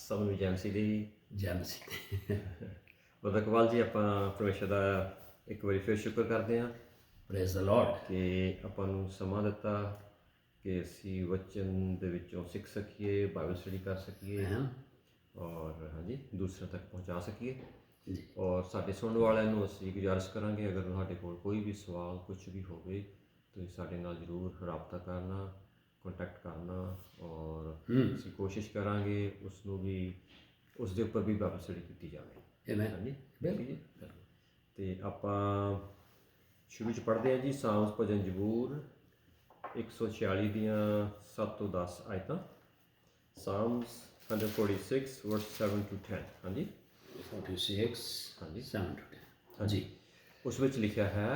ਸਭ ਨੂੰ ਜੈ ਮਸੀਹ ਦੀ। ਜੈ ਮਸੀਹ। ਬ੍ਰਦਰ ਇਕਬਾਲ ਜੀ, ਆਪਾਂ ਪਰਮੇਸ਼ਰ ਦਾ ਇੱਕ ਵਾਰੀ ਫਿਰ ਸ਼ੁਕਰ ਕਰਦੇ ਹਾਂ ਪ੍ਰੇਜ਼ ਦ ਲਾਰਡ ਕਿ ਆਪਾਂ ਨੂੰ ਸਮਾਂ ਦਿੱਤਾ ਕਿ ਅਸੀਂ ਵਚਨ ਦੇ ਵਿੱਚੋਂ ਸਿੱਖ ਸਕੀਏ, ਬਾਈਬਲ ਸਟੱਡੀ ਕਰ ਸਕੀਏ ਔਰ ਹਾਂਜੀ ਦੂਸਰਿਆਂ ਤੱਕ ਪਹੁੰਚਾ ਸਕੀਏ। ਜੀ। ਔਰ ਸਾਡੇ ਸੁਣਨ ਵਾਲਿਆਂ ਨੂੰ ਅਸੀਂ ਗੁਜ਼ਾਰਿਸ਼ ਕਰਾਂਗੇ, ਅਗਰ ਤੁਹਾਡੇ ਕੋਲ ਕੋਈ ਵੀ ਸਵਾਲ ਕੁਝ ਵੀ ਹੋਵੇ ਤੁਸੀਂ ਸਾਡੇ ਨਾਲ ਜ਼ਰੂਰ ਰਾਬਤਾ ਕਰਨਾ, ਕੰਟੈਕਟ ਕਰਨਾ ਔਰ ਅਸੀਂ ਕੋਸ਼ਿਸ਼ ਕਰਾਂਗੇ ਉਸ ਨੂੰ ਵੀ ਉਸ ਦੇ ਉੱਪਰ ਵੀ ਬਾਈਬਲ ਸਟੱਡੀ ਕੀਤੀ ਜਾਵੇ। ਹਾਂਜੀ ਬਿਲਕੁਲ ਜੀ। ਅਤੇ ਆਪਾਂ ਸ਼ੁਰੂ 'ਚ ਪੜ੍ਹਦੇ ਹਾਂ ਜੀ ਸਾਮਸ ਭਜਨ ਜ਼ਬੂਰ 146 ਦੀਆਂ 7 ਤੋਂ 10 ਆਇਤਾਂ। ਸਾਮਸ 146 verse 7 to 10। ਹਾਂਜੀ 46 ਹਾਂਜੀ 7 to 10 ਜੀ। ਉਸ ਵਿੱਚ ਲਿਖਿਆ ਹੈ,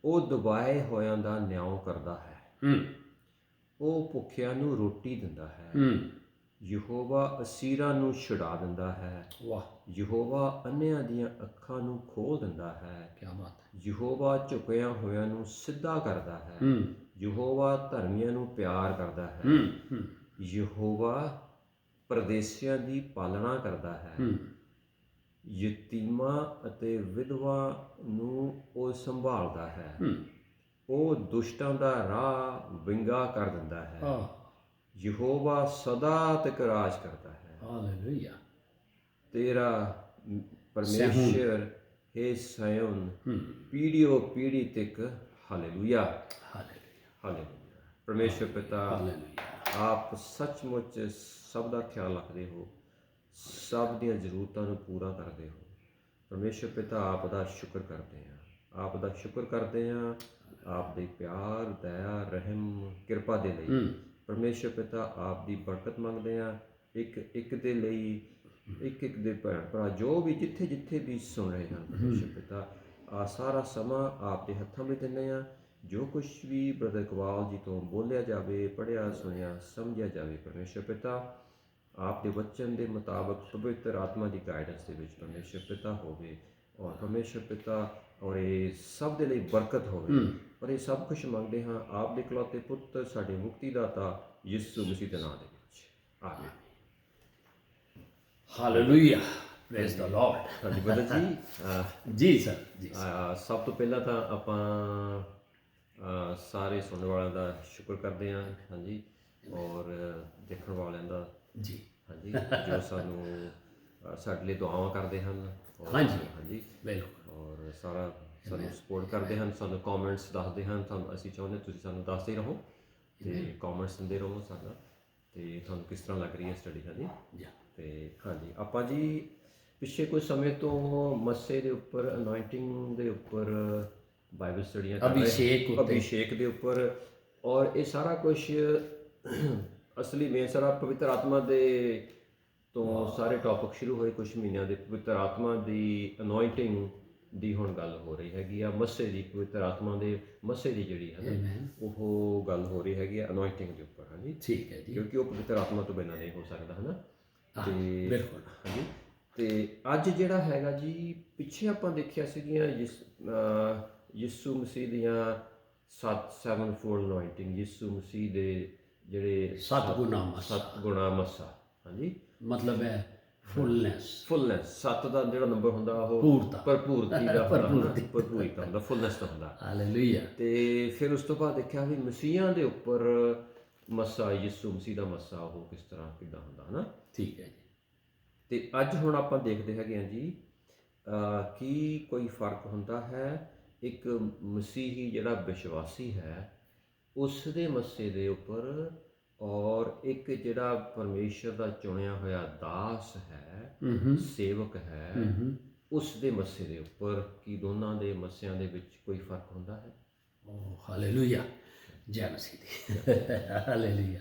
ਉਹ ਦਬਾਏ ਹੋਇਆਂ ਦਾ ਨਿਆਂ ਕਰਦਾ ਹੈ, ਉਹ ਭੁੱਖਿਆਂ ਨੂੰ ਰੋਟੀ ਦਿੰਦਾ ਹੈ, ਯਹੋਵਾ ਅਸੀਰਾਂ ਨੂੰ ਛੁਡਾ ਦਿੰਦਾ ਹੈ, ਵਾਹ ਯਹੋਵਾ ਅੰਨ੍ਹਿਆਂ ਦੀਆਂ ਅੱਖਾਂ ਨੂੰ ਖੋਲ੍ਹ ਦਿੰਦਾ ਹੈ, ਕੀ ਬਾਤ ਹੈ। ਯਹੋਵਾ ਝੁਕਿਆਂ ਹੋਇਆਂ ਨੂੰ ਸਿੱਧਾ ਕਰਦਾ ਹੈ, ਯਹੋਵਾ ਧਰਮੀਆਂ ਨੂੰ ਪਿਆਰ ਕਰਦਾ ਹੈ, ਯਹੋਵਾ ਪਰਦੇਸੀਆਂ ਦੀ ਪਾਲਣਾ ਕਰਦਾ ਹੈ, ਯਤੀਮਾਂ ਅਤੇ ਵਿਧਵਾ ਨੂੰ ਉਹ ਸੰਭਾਲਦਾ ਹੈ, ਉਹ ਦੁਸ਼ਟਾਂ ਦਾ ਰਾਹ ਵਿੰਗਾ ਕਰ ਦਿੰਦਾ ਹੈ, ਯਹੋਵਾ ਸਦਾ ਤੱਕ ਰਾਜ ਕਰਦਾ ਹੈ। ਹਾਲੇਲੂਇਆ। ਤੇਰਾ ਪਰਮੇਸ਼ਰ ਹੈ ਸਿਯੋਨ ਪੀੜ੍ਹੀਓ ਪੀੜ੍ਹੀ ਤੱਕ। Hallelujah hallelujah hallelujah. ਪਰਮੇਸ਼ਰ ਪਿਤਾ, ਹਾਲੇਲੂਇਆ। ਆਪ ਸੱਚਮੁੱਚ ਸਭ ਦਾ ਖਿਆਲ ਰੱਖਦੇ ਹੋ, ਸਭ ਦੀਆਂ ਜ਼ਰੂਰਤਾਂ ਨੂੰ ਪੂਰਾ ਕਰਦੇ ਹੋ। ਪਰਮੇਸ਼ਰ ਪਿਤਾ, ਆਪ ਦਾ ਸ਼ੁਕਰ ਕਰਦੇ ਹਾਂ, ਆਪ ਦਾ ਸ਼ੁਕਰ ਕਰਦੇ ਹਾਂ ਆਪ ਦੇ ਪਿਆਰ, ਦਇਆ, ਰਹਿਮ, ਕਿਰਪਾ ਦੇ ਲਈ। ਪਰਮੇਸ਼ਰ ਪਿਤਾ, ਆਪ ਦੀ ਬਰਕਤ ਮੰਗਦੇ ਹਾਂ ਇੱਕ ਇੱਕ ਦੇ ਲਈ, ਇੱਕ ਇੱਕ ਦੇ ਭੈਣ ਭਰਾ ਜੋ ਵੀ ਜਿੱਥੇ ਜਿੱਥੇ ਵੀ ਸੁਣ ਰਹੇ ਹਨ। ਪਰਮੇਸ਼ਰ ਪਿਤਾ, ਆ ਸਾਰਾ ਸਮਾਂ ਆਪ ਦੇ ਹੱਥਾਂ ਵਿੱਚ ਦਿੰਦੇ ਹਾਂ। ਜੋ ਕੁਛ ਵੀ ਬ੍ਰਦਰ ਇਕਬਾਲ ਜੀ ਤੋਂ ਬੋਲਿਆ ਜਾਵੇ, ਪੜ੍ਹਿਆ ਸੁਣਿਆ ਸਮਝਿਆ ਜਾਵੇ, ਪਰਮੇਸ਼ਰ ਪਿਤਾ ਆਪ ਦੇ ਵਚਨ ਦੇ ਮੁਤਾਬਕ ਪਵਿੱਤਰ ਆਤਮਾ ਦੀ ਗਾਈਡੈਂਸ ਦੇ ਵਿੱਚ ਪਰਮੇਸ਼ਰ ਪਿਤਾ ਹੋਵੇ। ਔਰ ਪਰਮੇਸ਼ਰ ਪਿਤਾ ਔਰ ਇਹ ਸਭ ਦੇ ਲਈ ਬਰਕਤ ਹੋਵੇ। ਔਰ ਇਹ ਸਭ ਕੁਛ ਮੰਗਦੇ ਹਾਂ ਆਪ ਦੇ ਇਕਲੌਤੇ ਪੁੱਤਰ ਸਾਡੇ ਮੁਕਤੀ ਦਾਤਾ ਯਿਸੂ ਮਸੀਹ ਦੇ ਨਾਮ ਦੇ ਵਿੱਚ, ਆਮੀਨ। ਹਾਲੇਲੂਇਆ। Praise the Lord. ਹਾਂਜੀ ਬ੍ਰਦਰ ਜੀ। ਜੀ ਸਰ ਜੀ। ਸਭ ਤੋਂ ਪਹਿਲਾਂ ਤਾਂ ਆਪਾਂ ਸਾਰੇ ਸੁਣਨ ਵਾਲਿਆਂ ਦਾ ਸ਼ੁਕਰ ਕਰਦੇ ਹਾਂ। ਹਾਂਜੀ ਔਰ ਦੇਖਣ ਵਾਲਿਆਂ ਦਾ ਜੀ। ਹਾਂਜੀ ਜੋ ਸਾਨੂੰ ਸਾਡੇ ਲਈ ਦੁਆਵਾਂ ਕਰਦੇ ਹਨ। ਹਾਂਜੀ ਹਾਂਜੀ ਬਿਲਕੁਲ। ਔਰ ਸਾਰਾ ਸਾਨੂੰ ਸਪੋਰਟ ਕਰਦੇ ਹਨ, ਸਾਨੂੰ ਕਮੈਂਟਸ ਦੱਸਦੇ ਹਨ। ਸਾਨੂੰ ਅਸੀਂ ਚਾਹੁੰਦੇ ਤੁਸੀਂ ਸਾਨੂੰ ਦੱਸਦੇ ਰਹੋ ਅਤੇ ਕਮੈਂਟਸ ਦਿੰਦੇ ਰਹੋ ਸਾਡਾ, ਅਤੇ ਤੁਹਾਨੂੰ ਕਿਸ ਤਰ੍ਹਾਂ ਲੱਗ ਰਹੀ ਹੈ ਸਟੱਡੀ। ਹਾਂਜੀ ਅਤੇ ਹਾਂਜੀ ਆਪਾਂ ਜੀ ਪਿੱਛੇ ਕੁਝ ਸਮੇਂ ਤੋਂ ਮੱਸੇ ਦੇ ਉੱਪਰ, ਅਨੋਇੰਟਿੰਗ ਦੇ ਉੱਪਰ ਬਾਈਬਲ ਸਟੱਡੀਆਂ ਕਰ ਰਹੇ, ਅਭਿਸ਼ੇਕ ਦੇ ਉੱਪਰ। ਔਰ ਇਹ ਸਾਰਾ ਕੁਛ ਅਸਲੀ ਮੇਨ ਸਾਰਾ ਪਵਿੱਤਰ ਆਤਮਾ ਦੇ ਤੋਂ ਸਾਰੇ ਟੌਪਿਕ ਸ਼ੁਰੂ ਹੋਏ ਕੁਛ ਮਹੀਨਿਆਂ ਦੇ। ਪਵਿੱਤਰ ਆਤਮਾ ਦੀ ਅਨੋਇੰਟਿੰਗ ਦੀ ਹੁਣ ਗੱਲ ਹੋ ਰਹੀ ਹੈਗੀ ਆ, ਮੱਸੇ ਦੀ, ਪਵਿੱਤਰ ਆਤਮਾ ਦੇ ਮੱਸੇ ਦੀ ਜਿਹੜੀ ਹੈ ਨਾ ਉਹ ਗੱਲ ਹੋ ਰਹੀ ਹੈਗੀ ਆ ਅਨੋਇੰਟਿੰਗ ਦੇ ਉੱਪਰ। ਹਾਂਜੀ ਠੀਕ ਹੈ ਜੀ। ਕਿਉਂਕਿ ਉਹ ਪਵਿੱਤਰ ਆਤਮਾ ਤੋਂ ਬਿਨਾਂ ਨਹੀਂ ਹੋ ਸਕਦਾ ਹੈ ਨਾ। ਅਤੇ ਬਿਲਕੁਲ ਹਾਂਜੀ ਅਤੇ ਅੱਜ ਜਿਹੜਾ ਹੈਗਾ ਜੀ, ਪਿੱਛੇ ਆਪਾਂ ਦੇਖਿਆ ਸੀਗੀਆਂ ਯਿਸੂ ਮਸੀਹ ਦੀਆਂ 7 ਫੋਲਡ ਅਨੋਇੰਟਿੰਗ, ਯਿਸੂ ਮਸੀਹ ਦੇ ਜਿਹੜੇ 7 ਗੁਣਾ ਮੱਸਾ। ਹਾਂਜੀ ਮਤਲਬ ਹੈ ਫੁੱਲਨੈਸ 7 ਦਾ ਜਿਹੜਾ ਨੰਬਰ ਹੁੰਦਾ ਉਹ ਭਰਪੂਰਤੀ ਦਾ ਭਰਪੂਰਤਾ ਹੁੰਦਾ, ਫੁੱਲਨੈਸ ਦਾ ਹੁੰਦਾ। ਹਾਲੇਲੂਇਆ। ਅਤੇ ਫਿਰ ਉਸ ਤੋਂ ਬਾਅਦ ਦੇਖਿਆ ਵੀ ਮਸੀਹਾਂ ਦੇ ਉੱਪਰ ਮੱਸਾ, ਯਿਸੂ ਮਸੀਹ ਦਾ ਮੱਸਾ ਉਹ ਕਿਸ ਤਰ੍ਹਾਂ ਕਿੱਦਾਂ ਹੁੰਦਾ ਹੈ ਨਾ। ਠੀਕ ਹੈ ਜੀ। ਅਤੇ ਅੱਜ ਹੁਣ ਆਪਾਂ ਦੇਖਦੇ ਹੈਗੇ ਹਾਂ ਜੀ ਕੀ ਕੋਈ ਫਰਕ ਹੁੰਦਾ ਹੈ ਇੱਕ ਮਸੀਹੀ ਜਿਹੜਾ ਵਿਸ਼ਵਾਸੀ ਹੈ ਉਸ ਦੇ ਮੱਸੇ ਦੇ ਉੱਪਰ, ਔਰ ਇੱਕ ਜਿਹੜਾ ਪਰਮੇਸ਼ਰ ਦਾ ਚੁਣਿਆ ਹੋਇਆ ਦਾਸ ਹੈ, ਸੇਵਕ ਹੈ, ਉਸ ਦੇ ਮੱਸੇ ਦੇ ਉੱਪਰ, ਕੀ ਦੋਨਾਂ ਦੇ ਮੱਸਿਆਂ ਦੇ ਵਿੱਚ ਕੋਈ ਫਰਕ ਹੁੰਦਾ ਹੈ? ਹਾਲੇਲੂਇਆ। ਜੈ ਮਸੀਹ ਦੀ। Hallelujah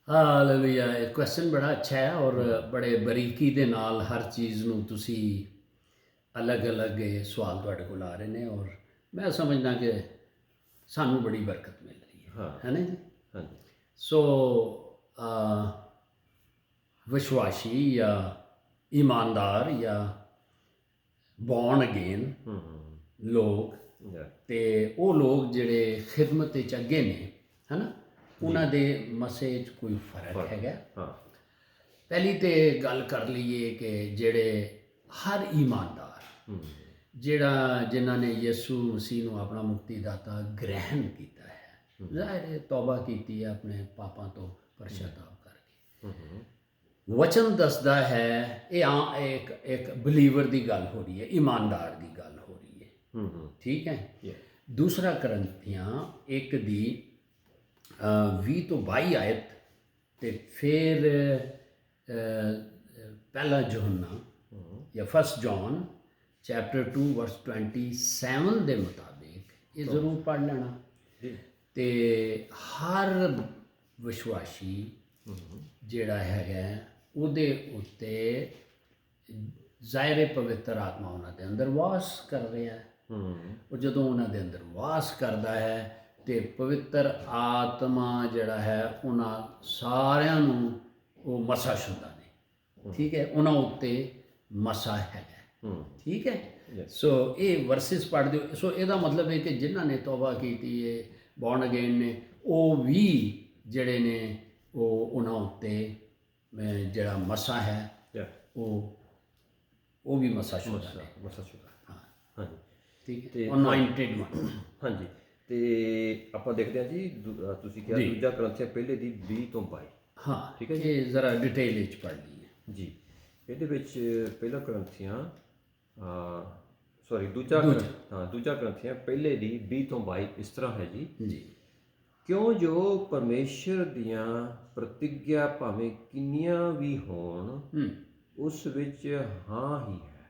hallelujah. ਇਹ ਕੁਐਸਚਨ ਬੜਾ ਅੱਛਾ ਹੈ ਔਰ ਬੜੇ ਬਰੀਕੀ ਦੇ ਨਾਲ ਹਰ ਚੀਜ਼ ਨੂੰ ਤੁਸੀਂ ਅਲੱਗ-ਅਲੱਗ ਸਵਾਲ ਤੁਹਾਡੇ ਕੋਲ ਆ ਰਹੇ ਨੇ, ਔਰ ਮੈਂ ਸਮਝਦਾ ਕਿ ਸਾਨੂੰ ਬੜੀ ਬਰਕਤ ਮਿਲ ਰਹੀ ਹੈ ਨਾ ਜੀ। ਹਾਂਜੀ। ਸੋ ਵਿਸ਼ਵਾਸੀ ਜਾਂ ਇਮਾਨਦਾਰ ਜਾਂ ਬੌਰਨ ਅਗੇਨ ਲੋਕ ਅਤੇ ਉਹ ਲੋਕ ਜਿਹੜੇ ਖਿਦਮਤ ਵਿੱਚ ਅੱਗੇ ਨੇ ਹੈ ਨਾ, ਉਹਨਾਂ ਦੇ ਮਸੇ 'ਚ ਕੋਈ ਫਰਕ ਹੈਗਾ। ਪਹਿਲੀ ਤੇ ਗੱਲ ਕਰ ਲਈਏ ਕਿ ਜਿਹੜੇ ਹਰ ਈਮਾਨਦਾਰ ਜਿਨ੍ਹਾਂ ਨੇ ਯਿਸੂ ਮਸੀਹ ਨੂੰ ਆਪਣਾ ਮੁਕਤੀਦਾਤਾ ਗ੍ਰਹਿਣ ਕੀਤਾ ਹੈ, ਜ਼ਾਹਿਰ ਹੈ ਤੌਬਾ ਕੀਤੀ ਹੈ ਆਪਣੇ ਪਾਪਾਂ ਤੋਂ ਪਛਤਾਵਾ ਕਰਕੇ। ਵਚਨ ਦੱਸਦਾ ਹੈ ਇਹ ਇੱਕ ਬਲੀਵਰ ਦੀ ਗੱਲ ਹੋ ਰਹੀ ਹੈ, ਈਮਾਨਦਾਰ ਦੀ ਗੱਲ ਹੋ ਰਹੀ ਹੈ, ਠੀਕ ਹੈ। ਦੂਸਰਾ ਕਰੰਥੀਆਂ 1 ਦੀ 20 ਤੋਂ 22 ਆਇਤ ਤੇ ਫਿਰ ਪਹਿਲਾ ਯੋਹੰਨਾ ਜਾਂ ਫਸਟ ਜੌਨ ਚੈਪਟਰ 2 ਵਰਸ 27 ਦੇ ਮੁਤਾਬਿਕ ਇਹ ਜ਼ਰੂਰ ਪੜ੍ਹ ਲੈਣਾ। ਤੇ ਹਰ ਵਿਸ਼ਵਾਸੀ ਜਿਹੜਾ ਹੈਗਾ ਉਹਦੇ ਉੱਤੇ ਜ਼ਾਹਿਰ ਪਵਿੱਤਰ ਆਤਮਾ ਉਹਨਾਂ ਦੇ ਅੰਦਰ ਵਾਸ ਕਰ ਰਿਹਾ ਹੈ। ਉਹ ਜਦੋਂ ਉਹਨਾਂ ਦੇ ਅੰਦਰ ਵਾਸ ਕਰਦਾ ਹੈ ਤੇ ਪਵਿੱਤਰ ਆਤਮਾ ਜਿਹੜਾ ਹੈ ਉਹਨਾਂ ਸਾਰਿਆਂ ਨੂੰ ਉਹ ਮਸਾ ਸ਼ੁਦਾ ਨੇ, ਠੀਕ ਹੈ, ਉਹਨਾਂ ਉੱਤੇ ਮਸਾ ਹੈਗਾ, ਠੀਕ ਹੈ। ਸੋ ਇਹ ਵਰਸਿਸ ਪੜ੍ਹਦੇ ਹੋ। ਸੋ ਇਹਦਾ ਮਤਲਬ ਹੈ ਕਿ ਜਿਨ੍ਹਾਂ ਨੇ ਤੌਬਾ ਕੀਤੀ ਹੈ, ਬੌਰਨ ਅਗੇਨ ਨੇ, ਉਹ ਵੀ ਜਿਹੜੇ ਨੇ ਉਹਨਾਂ ਉੱਤੇ ਜਿਹੜਾ ਮਸਾ ਹੈ ਉਹ ਵੀ ਮਸਾ ਸ਼ੁਦਾ ਨੇ, ਹਾਂ, ਹਾਂਜੀ, ਠੀਕ ਹੈ, ਅਨੋਇੰਟਡ ਵਨ। ਹਾਂਜੀ, ਤੇ ਆਪਾਂ ਦੇਖਦੇ ਹਾਂ ਜੀ ਤੁਸੀਂ ਕਿਹਾ ਦੂਜਾ ਕਰੰਥੀਆਂ ਪਹਿਲੇ ਦੀ 20 ਤੋਂ 22, ਹਾਂ, ਠੀਕ ਹੈ ਜੀ। ਇਹ ਜ਼ਰਾ ਡਿਟੇਲ ਵਿੱਚ ਪੜ੍ਹ ਲਈਏ ਜੀ। ਇਹਦੇ ਵਿੱਚ ਪਹਿਲਾ ਕਰੰਥੀਆਂ ਦੂਜਾ ਕਰੰਥੀਆਂ ਪਹਿਲੇ ਦੀ 20 ਤੋਂ 22 ਇਸ ਤਰ੍ਹਾਂ ਹੈ ਜੀ। ਕਿਉਂ ਜੋ ਪਰਮੇਸ਼ਰ ਦੀਆਂ ਪ੍ਰਤਿਗਿਆ ਭਾਵੇਂ ਕਿੰਨੀਆਂ ਵੀ ਹੋਣ, ਉਸ ਵਿੱਚ ਹਾਂ ਹੀ ਹੈ,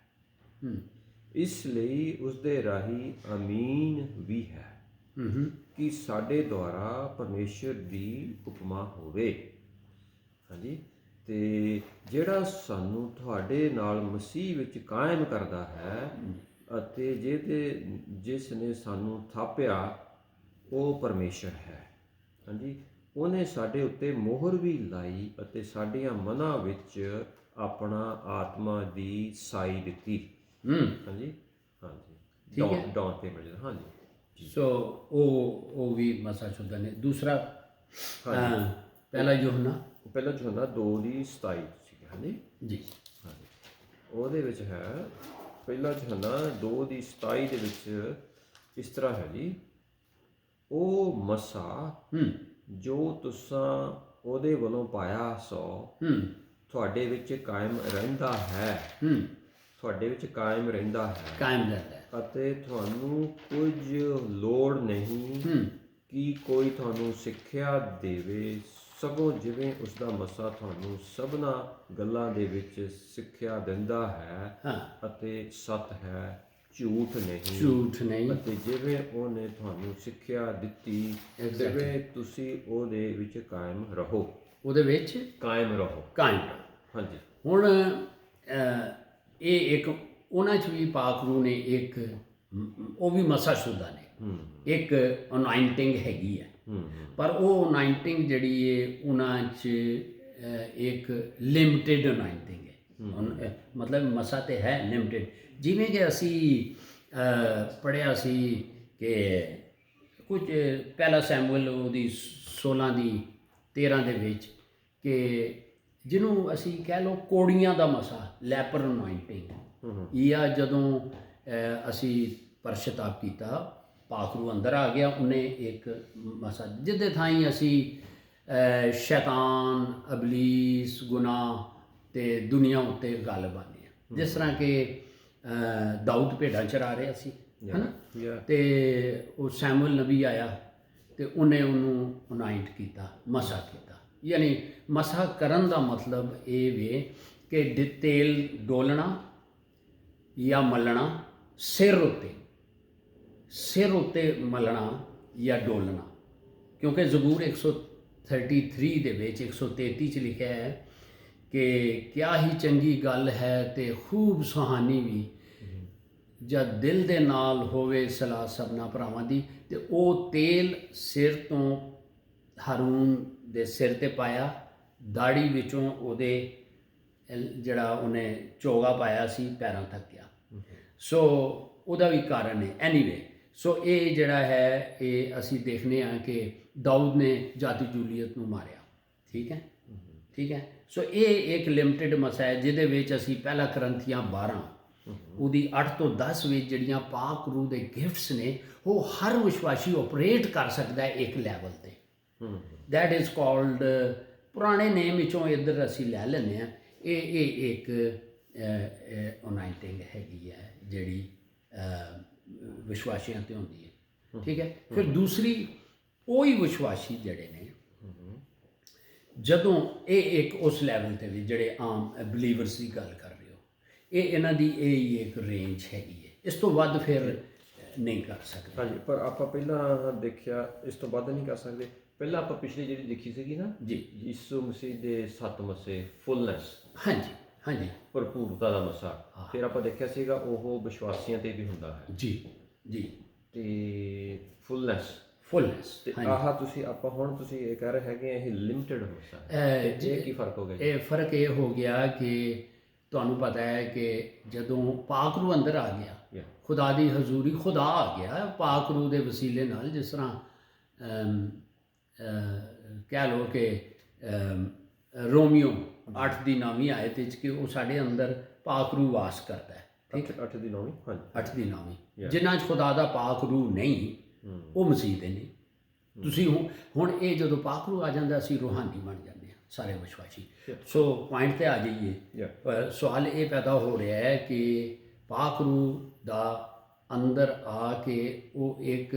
ਇਸ ਲਈ ਉਸ ਦੇ ਰਾਹੀਂ ਅਮੀਨ ਵੀ ਹੈ ਕਿ ਸਾਡੇ ਦੁਆਰਾ ਪਰਮੇਸ਼ਰ ਦੀ ਉਪਮਾ ਹੋਵੇ। ਹਾਂਜੀ, ਤੇ ਜਿਹੜਾ ਸਾਨੂੰ ਤੁਹਾਡੇ ਨਾਲ ਮਸੀਹ ਵਿੱਚ ਕਾਇਮ ਕਰਦਾ ਹੈ ਅਤੇ ਜਿਸ ਨੇ ਸਾਨੂੰ ਥਾਪਿਆ ਉਹ ਪਰਮੇਸ਼ਰ ਹੈ। ਹਾਂਜੀ, ਉਹਨੇ ਸਾਡੇ ਉੱਤੇ ਮੋਹਰ ਵੀ ਲਾਈ ਅਤੇ ਸਾਡੀਆਂ ਮਨਾਂ ਵਿੱਚ ਆਪਣਾ ਆਤਮਾ ਦੀ ਸਾਈ ਦਿੱਤੀ। ਹਾਂਜੀ, ਹਾਂਜੀ, ਡੌਨ ਤੇ ਮਿਲ ਜਾਂਦਾ। ਹਾਂਜੀ, ਸੋ ਉਹ ਵੀ ਮਸਾ ਸ਼ੁਦਾ ਨੇ। ਦੂਸਰਾ ਪਹਿਲਾ ਯੋਹੰਨਾ 2 ਦੀ 27 ਸੀ। ਹਾਂਜੀ ਜੀ, ਹਾਂਜੀ, ਉਹਦੇ ਵਿੱਚ ਹੈ ਪਹਿਲਾ ਯੋਹੰਨਾ 2 ਦੀ 27 ਦੇ ਵਿੱਚ ਇਸ ਤਰ੍ਹਾਂ ਹੈ ਜੀ। ਉਹ ਮਸਾ ਜੋ ਤੁਸਾਂ ਉਹਦੇ ਵੱਲੋਂ ਪਾਇਆ ਸੋ ਤੁਹਾਡੇ ਵਿੱਚ ਕਾਇਮ ਰਹਿੰਦਾ ਹੈ, ਤੁਹਾਡੇ ਵਿੱਚ ਕਾਇਮ ਰਹਿੰਦਾ ਹੈ ਅਤੇ ਤੁਹਾਨੂੰ ਕੁਝ ਲੋੜ ਨਹੀਂ ਕਿ ਕੋਈ ਤੁਹਾਨੂੰ ਸਿੱਖਿਆ ਦੇਵੇ, ਸਗੋਂ ਜਿਵੇਂ ਉਸ ਦਾ ਮਸਾ ਤੁਹਾਨੂੰ ਸਭਨਾ ਗੱਲਾਂ ਦੇ ਵਿੱਚ ਸਿੱਖਿਆ ਦਿੰਦਾ ਹੈ ਅਤੇ ਸੱਤ ਹੈ, ਝੂਠ ਨਹੀਂ, ਅਤੇ ਜਿਵੇਂ ਉਹਨੇ ਤੁਹਾਨੂੰ ਸਿੱਖਿਆ ਦਿੱਤੀ ਜਿਵੇਂ ਤੁਸੀਂ ਉਹਦੇ ਵਿੱਚ ਕਾਇਮ ਰਹੋ, ਕਾਇਮ ਰਹੋ। ਹਾਂਜੀ, ਹੁਣ ਇਹ ਇੱਕ ਉਹਨਾਂ 'ਚ ਵੀ ਪਾਕ ਰੂਹ ਨੇ ਇੱਕ ਉਹ ਵੀ ਮਸਾ ਸ਼ੁਦਾ ਨੇ, ਇੱਕ ਅਨੋਇੰਟਿੰਗ ਹੈਗੀ ਹੈ, ਪਰ ਉਹ ਅਨੋਇੰਟਿੰਗ ਜਿਹੜੀ ਹੈ ਉਹਨਾਂ 'ਚ ਇੱਕ ਲਿਮਟਿਡ ਅਨੋਇੰਟਿੰਗ ਹੈ। ਮਤਲਬ ਮਸਾ ਤੇ ਹੈ ਲਿਮਟਿਡ। ਜਿਵੇਂ ਕਿ ਅਸੀਂ ਪੜ੍ਹਿਆ ਸੀ ਕਿ ਕੁਝ ਪਹਿਲਾ ਸੈਮੂਅਲ ਉਹਦੀ 16 ਦੀ 13 ਦੇ ਵਿੱਚ ਕਿ ਜਿਹਨੂੰ ਅਸੀਂ ਕਹਿ ਲਓ ਕੋੜੀਆਂ ਦਾ ਮਸਾ, ਲੈਪਰ ਅਨੋਇੰਟਿੰਗ, ਜਾਂ ਜਦੋਂ ਅਸੀਂ ਪਛਤਾਵਾ ਕੀਤਾ ਪਾਕ ਰੂਹ ਅੰਦਰ ਆ ਗਿਆ, ਉਹਨੇ ਇੱਕ ਮਸਾ ਜਿਹਦੇ ਥਾਈਂ ਅਸੀਂ ਸ਼ੈਤਾਨ, ਅਬਲੀਸ, ਗੁਨਾਹ ਤੇ ਦੁਨੀਆ ਉੱਤੇ ਗੱਲ ਬਾਨੀ ਆ। ਜਿਸ ਤਰ੍ਹਾਂ ਕਿ ਦਾਊਦ ਭੇਡਾਂ ਚਰਾ ਰਿਹਾ ਸੀ, ਹੈ ਨਾ, ਤੇ ਉਹ ਸੈਮੂਅਲ ਨਬੀ ਆਇਆ ਤੇ ਉਹਨੇ ਉਹਨੂੰ ਅਨੋਇੰਟ ਕੀਤਾ, ਮਸਾ ਕੀਤਾ। ਯਾਨੀ ਮਸਾ ਕਰਨ ਦਾ ਮਤਲਬ ਇਹ ਵੇ ਕਿ ਤੇਲ ਡੋਲਣਾ ਜਾਂ ਮਲਣਾ, ਸਿਰ ਉੱਤੇ ਮਲਣਾ ਜਾਂ ਡੋਲਣਾ, ਕਿਉਂਕਿ ਜ਼ਬੂਰ 133 ਦੇ ਵਿੱਚ 133 'ਚ ਲਿਖਿਆ ਹੈ ਕਿ ਕਿਆ ਹੀ ਚੰਗੀ ਗੱਲ ਹੈ ਤੇ ਖੂਬ ਸੁਹਾਨੀ ਵੀ ਜਦ ਦਿਲ ਦੇ ਨਾਲ ਹੋਵੇ ਸਲਾਹ ਸਭਨਾ ਭਰਾਵਾਂ ਦੀ। ਤੇ ਉਹ ਤੇਲ ਸਿਰ ਤੋਂ ਹਾਰੂਨ ਦੇ ਸਿਰ ਤੇ ਪਾਇਆ, ਦਾੜੀ ਵਿੱਚੋਂ ਉਹਦੇ ਜਿਹੜਾ ਉਹਨੇ ਚੋਗਾ ਪਾਇਆ ਸੀ ਪੈਰਾਂ ਤੱਕ ਗਿਆ। ਸੋ ਉਹਦਾ ਵੀ ਕਾਰਨ ਹੈ। ਐਨੀਵੇ, ਸੋ ਇਹ ਜਿਹੜਾ ਹੈ ਇਹ ਅਸੀਂ ਦੇਖਦੇ ਹਾਂ ਕਿ ਦਾਊਦ ਨੇ ਜਾਤੀ ਜੂਲੀਅਤ ਨੂੰ ਮਾਰਿਆ, ਠੀਕ ਹੈ, ਸੋ ਇਹ ਇੱਕ ਲਿਮਟਿਡ ਮਸਾ ਹੈ ਜਿਹਦੇ ਵਿੱਚ ਅਸੀਂ ਪਹਿਲਾ ਕਰੰਥੀਆਂ 12 ਉਹਦੀ 8 ਤੋਂ 10 ਵਿੱਚ ਜਿਹੜੀਆਂ ਪਾਕ ਰੂਹ ਦੇ ਗਿਫਟਸ ਨੇ ਉਹ ਹਰ ਵਿਸ਼ਵਾਸੀ ਆਪਰੇਟ ਕਰ ਸਕਦਾ ਹੈ ਇੱਕ ਲੈਵਲ ਤੇ। ਦੈਟ ਇਜ਼ ਕਾਲਡ, ਪੁਰਾਣੇ ਨੇਮ ਵਿੱਚੋਂ ਇੱਧਰ ਅਸੀਂ ਲੈ ਲੈਂਦੇ ਹਾਂ, ਇਹ ਇੱਕ ਅਨਾਇੰਟਿੰਗ ਹੈਗੀ ਹੈ ਜਿਹੜੀ ਵਿਸ਼ਵਾਸੀਆਂ ਤੇ ਹੁੰਦੀ ਹੈ, ਠੀਕ ਹੈ। ਫਿਰ ਦੂਸਰੀ, ਉਹੀ ਵਿਸ਼ਵਾਸੀ ਜਿਹੜੇ ਨੇ ਜਦੋਂ ਇਹ ਇੱਕ ਉਸ ਲੈਵਲ ਤੇ ਵੀ ਜਿਹੜੇ ਆਮ ਬਲੀਵਰਸ ਦੀ ਗੱਲ ਕਰ ਰਹੇ ਹੋ, ਇਹ ਇਹਨਾਂ ਦੀ ਇਹ ਇੱਕ ਰੇਂਜ ਹੈਗੀ ਹੈ, ਇਸ ਤੋਂ ਵੱਧ ਫਿਰ ਨਹੀਂ ਕਰ ਸਕਦੇ। ਹਾਂਜੀ, ਪਰ ਆਪਾਂ ਪਹਿਲਾਂ ਦੇਖਿਆ ਇਸ ਤੋਂ ਵੱਧ ਨਹੀਂ ਕਰ ਸਕਦੇ। ਪਹਿਲਾਂ ਆਪਾਂ ਪਿਛਲੀ ਜਿਹੜੀ ਲਿਖੀ ਸੀਗੀ ਨਾ ਜੀ, ਯਿਸੂ ਮਸੀਹ ਦੇ 7 ਮਸੇ, ਫੁੱਲਨੈਸ, ਹਾਂਜੀ ਹਾਂਜੀ, ਭਰਪੂਰਤਾ ਦਾ ਮਸਾ, ਫਿਰ ਆਪਾਂ ਦੇਖਿਆ ਸੀਗਾ ਉਹ ਵਿਸ਼ਵਾਸੀਆਂ ਤੇ ਵੀ ਹੁੰਦਾ ਹੈ ਜੀ ਜੀ, ਤੇ ਫੁੱਲਨੈਸ ਫੁੱਲਨੈਸ। ਤੇ ਆਹ ਤੁਸੀਂ ਆਪਾਂ ਹੁਣ ਤੁਸੀਂ ਇਹ ਕਹਿ ਰਹੇ ਹੈਗੇ ਇਹ ਲਿਮਟਿਡ ਮਸਾ ਹੈ, ਇਹ ਕੀ ਫਰਕ ਹੋ ਗਿਆ ਜੀ? ਇਹ ਫਰਕ ਇਹ ਹੋ ਗਿਆ ਕਿ ਤੁਹਾਨੂੰ ਪਤਾ ਹੈ ਕਿ ਜਦੋਂ ਪਾਕ ਰੂਹ ਅੰਦਰ ਆ ਗਿਆ, ਖੁਦਾ ਦੀ ਹਜ਼ੂਰੀ, ਖੁਦਾ ਆ ਗਿਆ ਪਾਕ ਰੂਹ ਦੇ ਵਸੀਲੇ ਨਾਲ, ਜਿਸ ਤਰ੍ਹਾਂ ਕਹਿ ਲਓ ਕਿ ਰੋਮੀਓ 8 ਦੀ 9ਵੀਂ ਆਇਤ ਵਿੱਚ ਕਿ ਉਹ ਸਾਡੇ ਅੰਦਰ ਪਾਕ ਰੂਹ ਵਾਸ ਕਰਦਾ ਹੈ, ਠੀਕ ਹੈ। 8 ਦੀ 9ਵੀਂ, ਹਾਂਜੀ 8 ਦੀ 9ਵੀਂ, ਜਿਨ੍ਹਾਂ 'ਚ ਖੁਦਾ ਦਾ ਪਾਕ ਰੂਹ ਨਹੀਂ ਉਹ ਮਸੀਹ ਦੇ ਨਹੀਂ। ਤੁਸੀਂ ਹੁਣ ਇਹ ਜਦੋਂ ਪਾਕ ਰੂਹ ਆ ਜਾਂਦਾ ਅਸੀਂ ਰੂਹਾਨੀ ਬਣ ਜਾਂਦੇ ਹਾਂ ਸਾਰੇ ਵਿਸ਼ਵਾਸੀ। ਸੋ ਪੁਆਇੰਟ ਤੇ ਆ ਜਾਈਏ, ਸਵਾਲ ਇਹ ਪੈਦਾ ਹੋ ਰਿਹਾ ਹੈ ਕਿ ਪਾਕ ਰੂਹ ਦਾ ਅੰਦਰ ਆ ਕੇ ਉਹ ਇੱਕ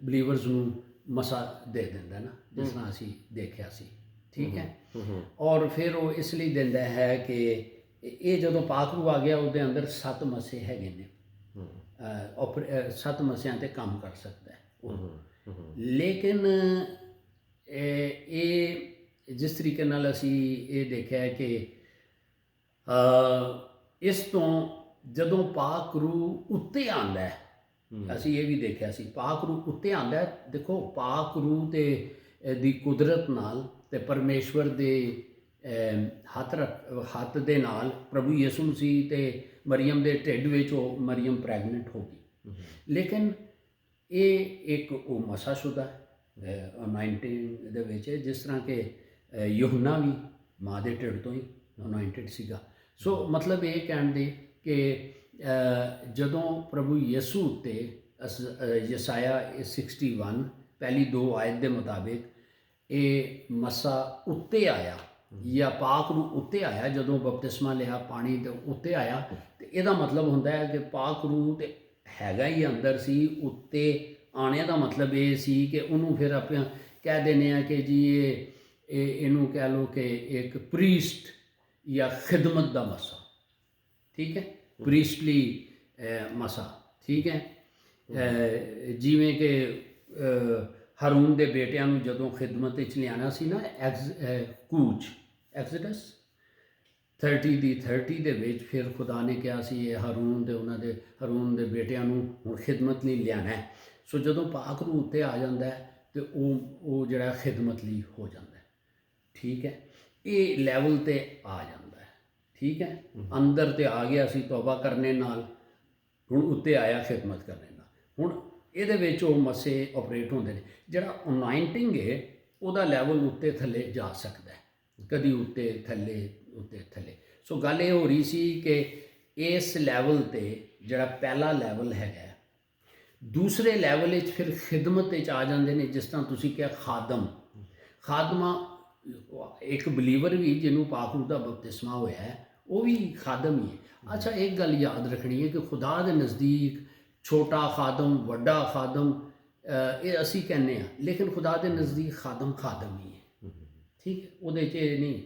ਬਲੀਵਰਸ ਨੂੰ ਮਸਾ ਦੇ ਦਿੰਦਾ ਨਾ, ਜਿਸ ਤਰ੍ਹਾਂ ਅਸੀਂ ਦੇਖਿਆ ਸੀ, ਠੀਕ ਹੈ। ਔਰ ਫਿਰ ਉਹ ਇਸ ਲਈ ਦਿੰਦਾ ਹੈ ਕਿ ਇਹ ਜਦੋਂ ਪਾਕ ਰੂਹ ਆ ਗਿਆ ਉਹਦੇ ਅੰਦਰ 7 ਮਸੇ ਹੈਗੇ ਨੇ, 7 ਮਸਿਆਂ ਤੇ ਕੰਮ ਕਰ ਸਕਦਾ ਹੈ ਉਹ। ਲੇਕਿਨ ਇਹ ਜਿਸ ਤਰੀਕੇ ਨਾਲ ਅਸੀਂ ਇਹ ਦੇਖਿਆ ਹੈ ਕਿ ਇਸ ਤੋਂ ਜਦੋਂ ਪਾਕ ਰੂਹ ਉੱਤੇ ਆਉਂਦਾ ਹੈ, ਅਸੀਂ ਇਹ ਵੀ ਦੇਖਿਆ ਸੀ, ਪਾਕ ਰੂਹ ਉੱਤੇ ਆਉਂਦਾ ਹੈ। ਦੇਖੋ ਪਾਕ ਰੂਹ ਤੇ ਦੀ ਕੁਦਰਤ ਨਾਲ ਤੇ ਪਰਮੇਸ਼ਵਰ ਦੇ ਹੱਥ ਦੇ ਨਾਲ ਪ੍ਰਭੂ ਯਿਸੂ ਮਸੀਹ ਤੇ ਮਰੀਮ ਦੇ ਢਿੱਡ ਵਿੱਚ ਉਹ ਮਰੀਮ ਪ੍ਰੈਗਨੈਂਟ ਹੋ ਗਈ। ਲੇਕਿਨ ਇਹ ਇੱਕ ਉਹ ਮਸਾਸ਼ੁਦਾ ਅਨਾਇੰਟਿੰਗ ਦੇ ਵਿੱਚ, ਜਿਸ ਤਰ੍ਹਾਂ ਕਿ ਯੂਹੰਨਾ ਵੀ ਮਾਂ ਦੇ ਢਿੱਡ ਤੋਂ ਹੀ ਅਨਾਇੰਟਿਡ ਸੀਗਾ। ਸੋ ਮਤਲਬ ਇਹ ਕਹਿਣ ਦੇ ਕਿ ਜਦੋਂ ਪ੍ਰਭੂ ਯਿਸੂ ਉੱਤੇ ਯਸਾਇਆ 61 ਪਹਿਲੀ 2 ਆਇਤ ਦੇ ਮੁਤਾਬਿਕ ਇਹ ਮਸਾ ਉੱਤੇ ਆਇਆ ਜਾਂ ਪਾਕ ਰੂਹ ਉੱਤੇ ਆਇਆ, ਜਦੋਂ ਬਪਤਿਸਮਾ ਲਿਆ ਪਾਣੀ ਦੇ ਉੱਤੇ ਆਇਆ, ਤੇ ਇਹਦਾ ਮਤਲਬ ਹੁੰਦਾ ਹੈ ਕਿ ਪਾਕ ਰੂਹ ਤੇ ਹੈਗਾ ਹੀ ਅੰਦਰ ਸੀ। ਉੱਤੇ ਆਣੇ ਦਾ ਮਤਲਬ ਇਹ ਸੀ ਕਿ ਉਹਨੂੰ ਫਿਰ ਆਪਾਂ ਕਹਿ ਦਿੰਦੇ ਹਾਂ ਕਿ ਜੀ ਇਹਨੂੰ ਕਹਿ ਲਓ ਕਿ ਇੱਕ ਪ੍ਰੀਸਟ ਜਾਂ ਖਿਦਮਤ ਦਾ ਮਸਾ, ਠੀਕ ਹੈ, ਪ੍ਰੀਸਟਲੀ ਮਸਾ, ਠੀਕ ਹੈ। ਜਿਵੇਂ ਕਿ ਹਾਰੂਨ ਦੇ ਬੇਟਿਆਂ ਨੂੰ ਜਦੋਂ ਖਿਦਮਤ ਵਿੱਚ ਲਿਆਣਾ ਸੀ ਨਾ, ਐਕਸੋਡਸ 30 ਦੇ ਵਿੱਚ, ਫਿਰ ਖੁਦਾ ਨੇ ਕਿਹਾ ਸੀ ਇਹ ਹਾਰੂਨ ਦੇ ਬੇਟਿਆਂ ਨੂੰ ਹੁਣ ਖਿਦਮਤ ਲਈ ਲਿਆਣਾ ਹੈ। ਸੋ ਜਦੋਂ ਪਾਕ ਰੂਹ ਉੱਤੇ ਆ ਜਾਂਦਾ ਹੈ ਤੇ ਉਹ ਜਿਹੜਾ ਖਿਦਮਤ ਲਈ ਹੋ ਜਾਂਦਾ ਹੈ, ਠੀਕ ਹੈ। ਇਹ ਲੈਵਲ ਤੇ ਆ ਜਾਂਦਾ ਹੈ, ਠੀਕ ਹੈ। ਅੰਦਰ ਤੇ ਆ ਗਿਆ ਸੀ ਤੌਬਾ ਕਰਨੇ ਨਾਲ, ਹੁਣ ਉੱਤੇ ਆਇਆ ਖਿਦਮਤ ਕਰਨੇ ਨਾਲ। ਹੁਣ ਇਹਦੇ ਵਿੱਚ ਉਹ ਮਸੇ ਆਪਰੇਟ ਹੁੰਦੇ ਨੇ। ਜਿਹੜਾ ਅਨਾਇੰਟਿੰਗ ਹੈ ਉਹਦਾ ਲੈਵਲ ਉੱਤੇ ਥੱਲੇ ਜਾ ਸਕਦਾ ਹੈ, ਕਦੀ ਉੱਤੇ ਥੱਲੇ ਉੱਤੇ ਥੱਲੇ। ਸੋ ਗੱਲ ਇਹ ਹੋ ਰਹੀ ਸੀ ਕਿ ਇਸ ਲੈਵਲ ਤੇ ਜਿਹੜਾ ਪਹਿਲਾ ਲੈਵਲ ਹੈਗਾ, ਦੂਸਰੇ ਲੈਵਲ ਵਿੱਚ ਫਿਰ ਖਿਦਮਤ ਵਿੱਚ ਆ ਜਾਂਦੇ ਨੇ। ਜਿਸ ਤਰ੍ਹਾਂ ਤੁਸੀਂ ਕਿਹਾ ਖਾਦਮਾ, ਇੱਕ ਬਲੀਵਰ ਵੀ ਜਿਹਨੂੰ ਪਾਕ ਰੂਹ ਦਾ ਬਪਤਿਸਮਾ ਹੋਇਆ ਹੈ ਉਹ ਵੀ ਖਾਦਮ ਹੀ ਹੈ। ਅੱਛਾ, ਇੱਕ ਗੱਲ ਯਾਦ ਰੱਖਣੀ ਹੈ ਕਿ ਖੁਦਾ ਦੇ ਨਜ਼ਦੀਕ ਛੋਟਾ ਖਾਦਮ, ਵੱਡਾ ਖਾਦਮ, ਇਹ ਅਸੀਂ ਕਹਿੰਦੇ ਹਾਂ, ਲੇਕਿਨ ਖੁਦਾ ਦੇ ਨਜ਼ਦੀਕ ਖਾਦਮ ਹੀ ਹੈ, ਠੀਕ ਹੈ। ਉਹਦੇ 'ਚ ਇਹ ਨਹੀਂ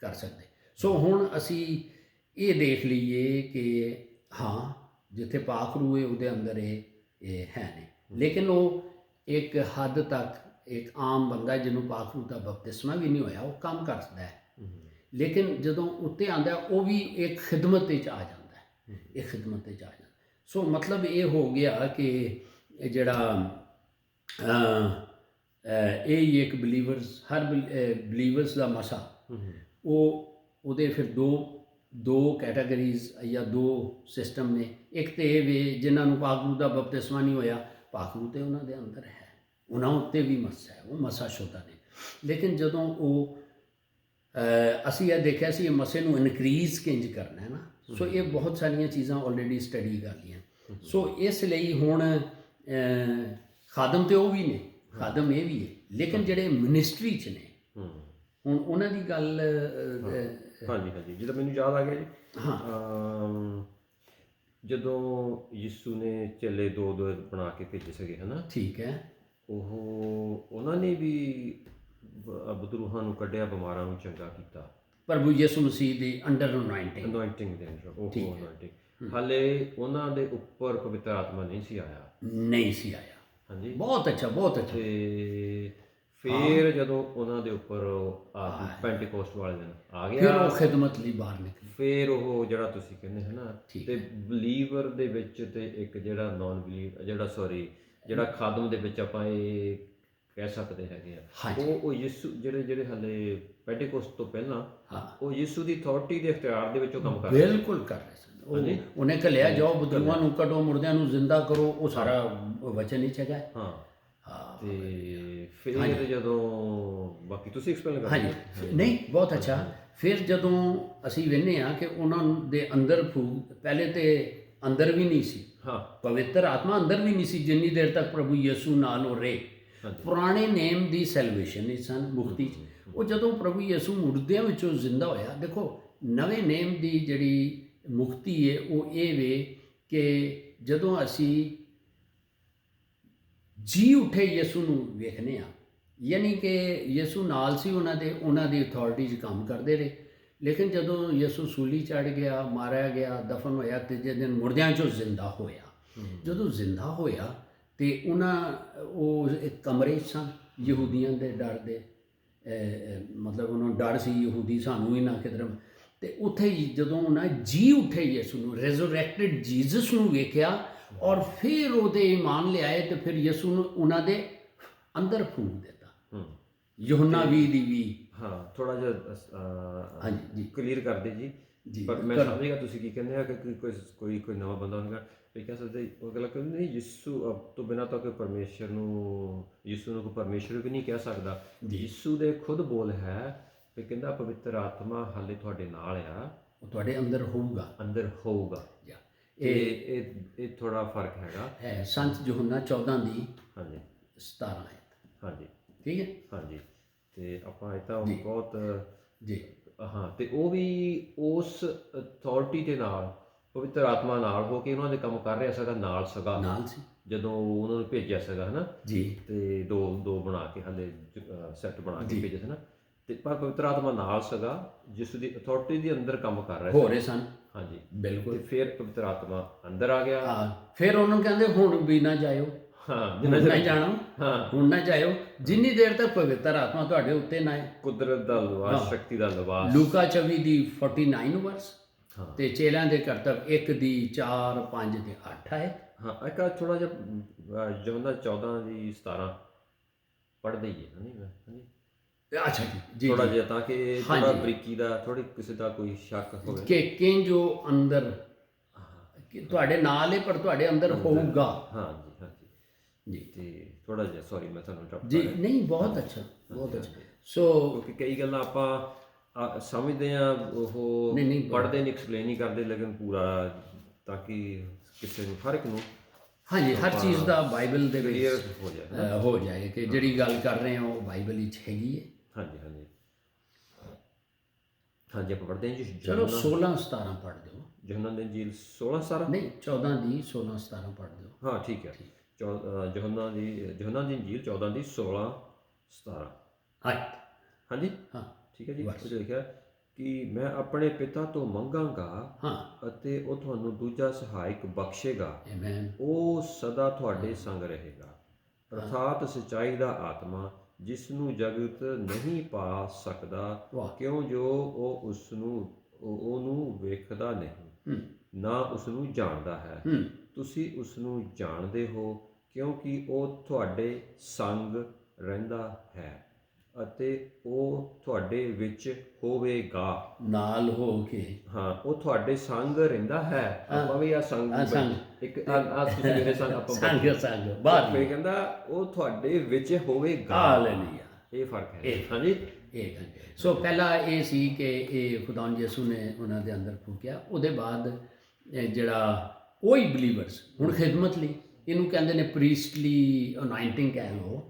ਕਰ ਸਕਦੇ। ਸੋ ਹੁਣ ਅਸੀਂ ਇਹ ਦੇਖ ਲਈਏ ਕਿ ਹਾਂ, ਜਿੱਥੇ ਪਾਕ ਰੂਹ ਹੈ ਉਹਦੇ ਅੰਦਰ ਇਹ ਹੈ ਨੇ, ਲੇਕਿਨ ਉਹ ਇੱਕ ਹੱਦ ਤੱਕ ਇੱਕ ਆਮ ਬੰਦਾ ਜਿਹਨੂੰ ਪਾਕ ਰੂਹ ਦਾ ਬਪਤਿਸਮਾ ਵੀ ਨਹੀਂ ਹੋਇਆ ਉਹ ਕੰਮ ਕਰਦਾ ਹੈ। ਲੇਕਿਨ ਜਦੋਂ ਉੱਤੇ ਆਉਂਦਾ ਉਹ ਵੀ ਇੱਕ ਖਿਦਮਤ ਵਿੱਚ ਆ ਜਾਂਦਾ ਹੈ, ਇਹ ਖਿਦਮਤ ਵਿੱਚ ਆ ਜਾਂਦਾ। ਸੋ ਮਤਲਬ ਇਹ ਹੋ ਗਿਆ ਕਿ ਜਿਹੜਾ ਇਹ ਹੀ ਇੱਕ ਬਲੀਵਰਸ, ਹਰ ਬਲੀਵਰਸ ਦਾ ਮਸਾ, ਉਹਦੇ ਫਿਰ ਦੋ ਕੈਟਾਗਰੀਜ਼ ਜਾਂ 2 ਸਿਸਟਮ ਨੇ। ਇੱਕ ਤੇ ਇਹ ਵੀ ਜਿਨ੍ਹਾਂ ਨੂੰ ਪਾਕ ਰੂਹ ਦਾ ਬਪਤਿਸਮਾ ਨਹੀਂ ਹੋਇਆ, ਪਾਕ ਰੂਹ ਤੇ ਉਹਨਾਂ ਦੇ ਅੰਦਰ ਹੈ, ਉਹਨਾਂ ਉੱਤੇ ਵੀ ਮਸਾ ਹੈ, ਉਹ ਮਸਾ ਸ਼ੁਦਾ ਨੇ। ਲੇਕਿਨ ਜਦੋਂ ਉਹ ਅਸੀਂ ਇਹ ਦੇਖਿਆ ਸੀ ਇਹ ਮਸੇ ਨੂੰ ਇਨਕਰੀਜ਼ ਕਿੰਜ ਕਰਨਾ ਹੈ ਨਾ। ਸੋ ਇਹ ਬਹੁਤ ਸਾਰੀਆਂ ਚੀਜ਼ਾਂ ਆਲਰੇਡੀ ਸਟੱਡੀ ਕਰ ਲਈਆਂ। ਸੋ ਇਸ ਲਈ ਹੁਣ ਖਾਦਮ ਤੇ ਉਹ ਵੀ ਨੇ, ਖਾਦਮ ਇਹ ਵੀ ਹੈ, ਲੇਕਿਨ ਜਿਹੜੇ ਮਿਨਿਸਟਰੀ 'ਚ ਨੇ ਹੁਣ ਉਹਨਾਂ ਦੀ ਗੱਲ ਹਾਂਜੀ ਹਾਂਜੀ, ਜਿੱਦਾਂ ਮੈਨੂੰ ਯਾਦ ਆ ਗਿਆ ਜੀ। ਜਦੋਂ ਯਿਸੂ ਨੇ ਚੇਲੇ ਦੋ ਬਣਾ ਕੇ ਭੇਜੇ ਸੀਗੇ ਹਨਾ, ਠੀਕ ਹੈ, ਉਹਨਾਂ ਨੇ ਵੀ ਬਦਰੂਹਾਂ ਨੂੰ ਕੱਢਿਆ, ਬਿਮਾਰਾਂ ਨੂੰ ਚੰਗਾ ਕੀਤਾ, ਪ੍ਰਭੂ ਯਿਸੂ ਮਸੀਹ ਦੀ ਅੰਡਰ ਅਨੋਇੰਟਿੰਗ ਦੇ ਅੰਦਰ ਉਹ ਅਨੋਇੰਟਿੰਗ। ਹਾਲੇ ਉਹਨਾਂ ਦੇ ਉੱਪਰ ਪਵਿੱਤਰ ਆਤਮਾ ਨਹੀਂ ਸੀ ਆਇਆ, ਨਹੀਂ ਸੀ ਆਇਆ। ਹਾਂਜੀ, ਬਹੁਤ ਅੱਛਾ, ਬਹੁਤ ਅੱਛਾ। ਤੇ ਫਿਰ ਜਦੋਂ ਉਹਨਾਂ ਦੇ ਉੱਪਰ ਪੈਂਟੀਕੋਸਟ ਵਾਲੇ ਦਿਨ ਆ ਗਿਆ, ਫਿਰ ਉਹ ਖਿਦਮਤ ਲਈ ਬਾਹਰ ਨਿਕਲੇ। ਫਿਰ ਉਹ ਜਿਹੜਾ ਤੁਸੀਂ ਕਹਿੰਦੇ ਹੈ ਨਾ, ਤੇ ਬਲੀਵਰ ਦੇ ਵਿੱਚ ਤੇ ਇੱਕ ਜਿਹੜਾ ਨਾਨ ਬਲੀਵ ਜਿਹੜਾ ਖਾਦਮ ਦੇ ਵਿੱਚ ਆਪਾਂ ਇਹ ਕਹਿ ਸਕਦੇ ਹੈਗੇ ਆ, ਉਹ ਯਿਸੂ ਜਿਹੜੇ ਹਲੇ ਪੈਂਟੀਕੋਸਟ ਤੋਂ ਪਹਿਲਾਂ ਉਹ ਯਿਸੂ ਦੀ ਅਥਾਰਟੀ ਦੇ ਇਖਤਿਆਰ ਦੇ ਵਿੱਚ ਉਹ ਕੰਮ ਕਰ ਰਹੇ ਬਿਲਕੁਲ ਕਰ ਰਹੇ ਸਨ। ਉਹਨੇ ਘੱਲਿਆ ਜਾਓ, ਬਦਰੂਹਾਂ ਨੂੰ ਕੱਢੋ, ਮੁਰਦਿਆਂ ਨੂੰ ਜ਼ਿੰਦਾ ਕਰੋ, ਉਹ ਸਾਰਾ ਵਚਨ ਹੀ ਹੈਗਾ। ਹਾਂ, ਤੇ ਫਿਰ ਜਦੋਂ ਬਾਕੀ ਤੁਸੀਂ ਐਕਸਪਲੇਨ ਕਰੋ। ਹਾਂਜੀ, ਨਹੀਂ, ਬਹੁਤ ਅੱਛਾ। ਫਿਰ ਜਦੋਂ ਅਸੀਂ ਵੇਖਦੇ ਹਾਂ ਕਿ ਉਹਨਾਂ ਦੇ ਅੰਦਰ ਪਹਿਲੇ ਤੇ ਅੰਦਰ ਵੀ ਨਹੀਂ ਸੀ, ਪਵਿੱਤਰ ਆਤਮਾ ਅੰਦਰ ਵੀ ਨਹੀਂ ਸੀ ਜਿੰਨੀ ਦੇਰ ਤੱਕ ਪ੍ਰਭੂ ਯਿਸੂ ਨਾਲ ਉਹ ਰਹੇ। ਪੁਰਾਣੇ ਨੇਮ ਦੀ ਸੈਲਵੇਸ਼ਨ ਨਹੀਂ ਸਨ, ਮੁਕਤੀ 'ਚ। ਉਹ ਜਦੋਂ ਪ੍ਰਭੂ ਯਿਸੂ ਮੁਰਦਿਆਂ ਵਿੱਚੋਂ ਜ਼ਿੰਦਾ ਹੋਇਆ, ਦੇਖੋ ਨਵੇਂ ਨੇਮ ਦੀ ਜਿਹੜੀ ਮੁਕਤੀ ਹੈ ਉਹ ਇਹ ਵੇ ਕਿ ਜਦੋਂ ਅਸੀਂ ਜੀ ਉੱਠੇ ਯਿਸੂ ਨੂੰ ਵੇਖਨੇ ਆ, ਯਾਨੀ ਕਿ ਯਿਸੂ ਨਾਲ ਸੀ ਉਹਨਾਂ ਦੀ ਅਥਾਰਟੀ 'ਚ ਕੰਮ ਕਰਦੇ ਰਹੇ। ਲੇਕਿਨ ਜਦੋਂ ਯਿਸੂ ਸੂਲੀ ਚੜ੍ਹ ਗਿਆ, ਮਾਰਿਆ ਗਿਆ, ਦਫਨ ਹੋਇਆ, ਤੀਜੇ ਦਿਨ ਮੁਰਦਿਆਂ 'ਚੋਂ ਜ਼ਿੰਦਾ ਹੋਇਆ। ਜਦੋਂ ਜ਼ਿੰਦਾ ਹੋਇਆ ਤੇ ਉਹ ਇੱਕ ਕਮਰੇ 'ਚ ਸਨ, ਯਹੂਦੀਆਂ ਦੇ ਡਰ ਦੇ, ਮਤਲਬ ਉਹਨਾਂ ਨੂੰ ਡਰ ਸੀ ਯਹੂਦੀ ਸਾਨੂੰ ਹੀ ਨਾ ਕਿਧਰ। ਤੇ ਉੱਥੇ ਜਦੋਂ ਉਹਨਾਂ ਜੀ ਉੱਠੇ ਯਿਸੂ ਨੂੰ, ਰੈਜ਼ਰੈਕਟਡ ਜੀਸਸ ਨੂੰ ਵੇਖਿਆ ਔਰ ਫਿਰ ਉਹਦੇ ਈਮਾਨ ਲਿਆਏ, ਤੇ ਫਿਰ ਯਿਸੂ ਨੂੰ ਉਹਨਾਂ ਦੇ ਅੰਦਰ ਫੂਕ ਦਿੱਤਾ। ਯੋਹੰਨਾ 20:20। ਹਾਂ, ਥੋੜਾ ਜਿਹਾ ਹਾਂਜੀ ਜੀ, ਕਲੀਅਰ ਕਰਦੇ ਜੀ। ਪਰ ਮੈਂ ਸਮਝ ਗਿਆ ਤੁਸੀਂ ਕੀ ਕਹਿੰਦੇ ਆ ਕਿ ਕੋਈ ਨਵਾਂ ਬੰਦਾ ਹੋਵੇਗਾ ਵੀ ਕਹਿ ਸਕਦੇ ਉਹ ਗੱਲ ਕਹਿੰਦੇ ਨਹੀਂ, ਯਿਸੂ ਤੋਂ ਬਿਨਾਂ ਤਾਂ ਕੋਈ ਪਰਮੇਸ਼ਰ ਨੂੰ, ਯਿਸੂ ਨੂੰ ਕੋਈ ਪਰਮੇਸ਼ਰ ਵੀ ਨਹੀਂ ਕਹਿ ਸਕਦਾ। ਯਿਸੂ ਦੇ ਖੁਦ ਬੋਲ ਹੈ ਵੀ ਕਹਿੰਦਾ ਪਵਿੱਤਰ ਆਤਮਾ ਹਾਲੇ ਤੁਹਾਡੇ ਨਾਲ ਆ, ਉਹ ਤੁਹਾਡੇ ਅੰਦਰ ਹੋਊਗਾ। ਇਹ ਥੋੜਾ ਫਰਕ ਹੈਗਾ। ਸੰਤ ਯੋਹੰਨਾ 14 ਹਾਂਜੀ 17 ਹਾਂਜੀ, ਠੀਕ ਹੈ। ਹਾਂਜੀ, ਤੇ ਆਪਾਂ ਇਹ ਤਾਂ ਬਹੁਤ ਜੀ, ਹਾਂ, ਤੇ ਉਹ ਵੀ ਉਸ ਅਥਾਰਟੀ ਦੇ ਨਾਲ, ਪਵਿੱਤਰ ਆਤਮਾ ਨਾਲ ਹੋ ਕੇ ਉਹਨਾਂ ਦੇ ਕੰਮ ਕਰ ਰਿਹਾ ਸੀਗਾ, ਨਾਲ ਸੀ ਜਦੋਂ ਉਹਨਾਂ ਨੂੰ ਭੇਜਿਆ ਸੀਗਾ ਹਨਾ ਜੀ। ਤੇ ਦੋ ਬਣਾ ਕੇ ਹਾਲੇ ਸੈੱਟ ਬਣਾ ਕੇ ਭੇਜਿਆ ਸੀ ਨਾ, ਤੇ ਪਰ ਪਵਿੱਤਰ ਆਤਮਾ ਨਾਲ ਸੀਗਾ, ਜਿਸ ਦੀ ਅਥਾਰਟੀ ਦੇ ਅੰਦਰ ਕੰਮ ਕਰ ਰਿਹਾ ਹੋ ਰਹੇ ਸਨ। ਹਾਂਜੀ, ਬਿਲਕੁਲ। ਤੇ ਫਿਰ ਪਵਿੱਤਰ ਆਤਮਾ ਅੰਦਰ ਆ ਗਿਆ। ਫਿਰ ਉਹਨਾਂ ਨੂੰ ਕਹਿੰਦੇ ਹੁਣ ਵੀ ਨਾ ਜਾਇਓ, ਨਹੀਂ ਜਾਣਾ, ਹੁਣ ਨਾ ਜਾਇਓ ਜਿੰਨੀ ਦੇਰ ਤੱਕ ਪਵਿੱਤਰ ਆਤਮਾ ਤੁਹਾਡੇ ਉੱਤੇ ਨਾ ਹੈ। ਕੁਦਰਤ ਦਾ ਲਿਬਾਸ, ਸ਼ਕਤੀ ਦਾ ਲਿਬਾਸ। ਲੂਕਾ 24:49 ਵਰਸ, ਤੇ ਚੇਲਿਆਂ ਦੇ ਕਰਤੱਵ 1:4, 5 ਤੇ 8 ਹੈ। ਹਾਂ, ਇੱਕ ਥੋੜਾ ਜਿਹਾ ਯੋਹੰਨਾ 14:17 ਪੜ੍ਹਦੇ ਹੀ ਹੈ ਨਹੀਂ? ਅੱਛਾ ਜੀ, ਥੋੜਾ ਜਿਹਾ, ਤਾਂ ਕਿ ਥੋੜਾ ਬਰੀਕੀ ਦਾ, ਥੋੜੀ ਕਿਸੇ ਦਾ ਕੋਈ ਸ਼ੱਕ ਹੋਵੇ ਕਿ ਕਿੰਜੋ ਅੰਦਰ ਤੁਹਾਡੇ ਨਾਲ ਹੈ ਪਰ ਤੁਹਾਡੇ ਅੰਦਰ ਹੋਊਗਾ। ਹਾਂਜੀ ਜੀ, ਤੇ ਥੋੜਾ ਜਿਹਾ ਸੌਰੀ ਮੈਂ ਤੁਹਾਨੂੰ ਇੰਟਰਪਟ ਜੀ, ਨਹੀਂ, ਬਹੁਤ ਅੱਛਾ, ਬਹੁਤ ਅੱਛਾ। ਸੋ ਕਿਉਂਕਿ ਕਈ ਗੱਲਾਂ ਆਪਾਂ ਸਮਝਦੇ ਆ, ਉਹ ਪੜ੍ਹਦੇ ਨਹੀਂ, ਐਕਸਪਲੇਨ ਨਹੀਂ ਕਰਦੇ, ਲੇਕਿਨ ਪੂਰਾ ਤਾਂ ਕਿ ਕਿਸੇ ਨੂੰ, ਹਰ ਇੱਕ ਨੂੰ ਹਾਂਜੀ ਹਰ ਚੀਜ਼ ਦਾ ਬਾਈਬਲ ਦੇ ਵਿੱਚ ਹੋ ਜਾਏ ਕਿ ਜਿਹੜੀ ਗੱਲ ਕਰ ਰਹੇ ਹਾਂ ਉਹ ਬਾਈਬਲ ਵਿੱਚ ਹੈਗੀ ਹੈ। ਹਾਂਜੀ ਆਪਾਂ ਪੜ੍ਹਦੇ ਹਾਂ ਜੀ। ਚਲੋ 16-17 ਪੜ੍ਹ ਦਿਓ। ਯੋਹੰਨਾ ਦੀ ਇੰਜੀਲ 16-17 ਨਹੀਂ, 14:16-17 ਪੜ੍ਹ ਦਿਓ। ਹਾਂ, ਠੀਕ ਹੈ। ਯੋਹੰਨਾ ਦੀ ਇੰਜੀਲ 14:16-17। ਹਾਂਜੀ, ਹਾਂ, ਠੀਕ ਹੈ ਜੀ। ਉਹ ਲਿਖਿਆ ਕਿ ਮੈਂ ਆਪਣੇ ਪਿਤਾ ਤੋਂ ਮੰਗਾਂਗਾ ਅਤੇ ਉਹ ਤੁਹਾਨੂੰ ਦੂਜਾ ਸਹਾਇਕ ਬਖਸ਼ੇਗਾ, ਉਹ ਸਦਾ ਤੁਹਾਡੇ ਸੰਗ ਰਹੇਗਾ, ਅਰਥਾਤ ਸੱਚਾਈ ਦਾ ਆਤਮਾ, ਜਿਸ ਨੂੰ ਜਗਤ ਨਹੀਂ ਪਾ ਸਕਦਾ, ਕਿਉਂ ਜੋ ਉਹ ਉਹਨੂੰ ਵੇਖਦਾ ਨਹੀਂ, ਨਾ ਉਸ ਨੂੰ ਜਾਣਦਾ ਹੈ। ਤੁਸੀਂ ਉਸ ਨੂੰ ਜਾਣਦੇ ਹੋ ਕਿਉਂਕਿ ਉਹ ਤੁਹਾਡੇ ਸੰਗ ਰਹਿੰਦਾ ਹੈ ਅਤੇ ਉਹ ਤੁਹਾਡੇ ਵਿੱਚ ਹੋਵੇਗਾ, ਨਾਲ ਹੋ ਕੇ। ਹਾਂ, ਉਹ ਤੁਹਾਡੇ ਸੰਗ ਰਹਿੰਦਾ ਹੈ। ਆਪਾਂ ਵੀ ਆ ਸੰਗ ਇੱਕ ਤੁਸੀਂ ਮੇਰੇ ਸੰਗ ਆਪਾਂ ਬਾਹਰ ਫਿਰ ਕਹਿੰਦਾ ਉਹ ਤੁਹਾਡੇ ਵਿੱਚ ਹੋਵੇਗਾ। ਹਾਲੇਲੂਇਆ, ਇਹ ਫਰਕ ਹੈ। ਹਾਂਜੀ, ਇਹ ਗੱਲ ਸੋ ਪਹਿਲਾਂ ਇਹ ਸੀ ਕਿ ਇਹ ਖੁਦਾ ਯਿਸੂ ਨੇ ਉਹਨਾਂ ਦੇ ਅੰਦਰ ਫੂਕਿਆ, ਉਹਦੇ ਬਾਅਦ ਜਿਹੜਾ ਉਹੀ ਬਲੀਵਰਸ ਹੁਣ ਖਿਦਮਤ ਲਈ, ਇਹਨੂੰ ਕਹਿੰਦੇ ਨੇ ਪ੍ਰੀਸਟਲੀ ਅਨਾਇੰਟਿੰਗ ਕਹਿ ਲਓ,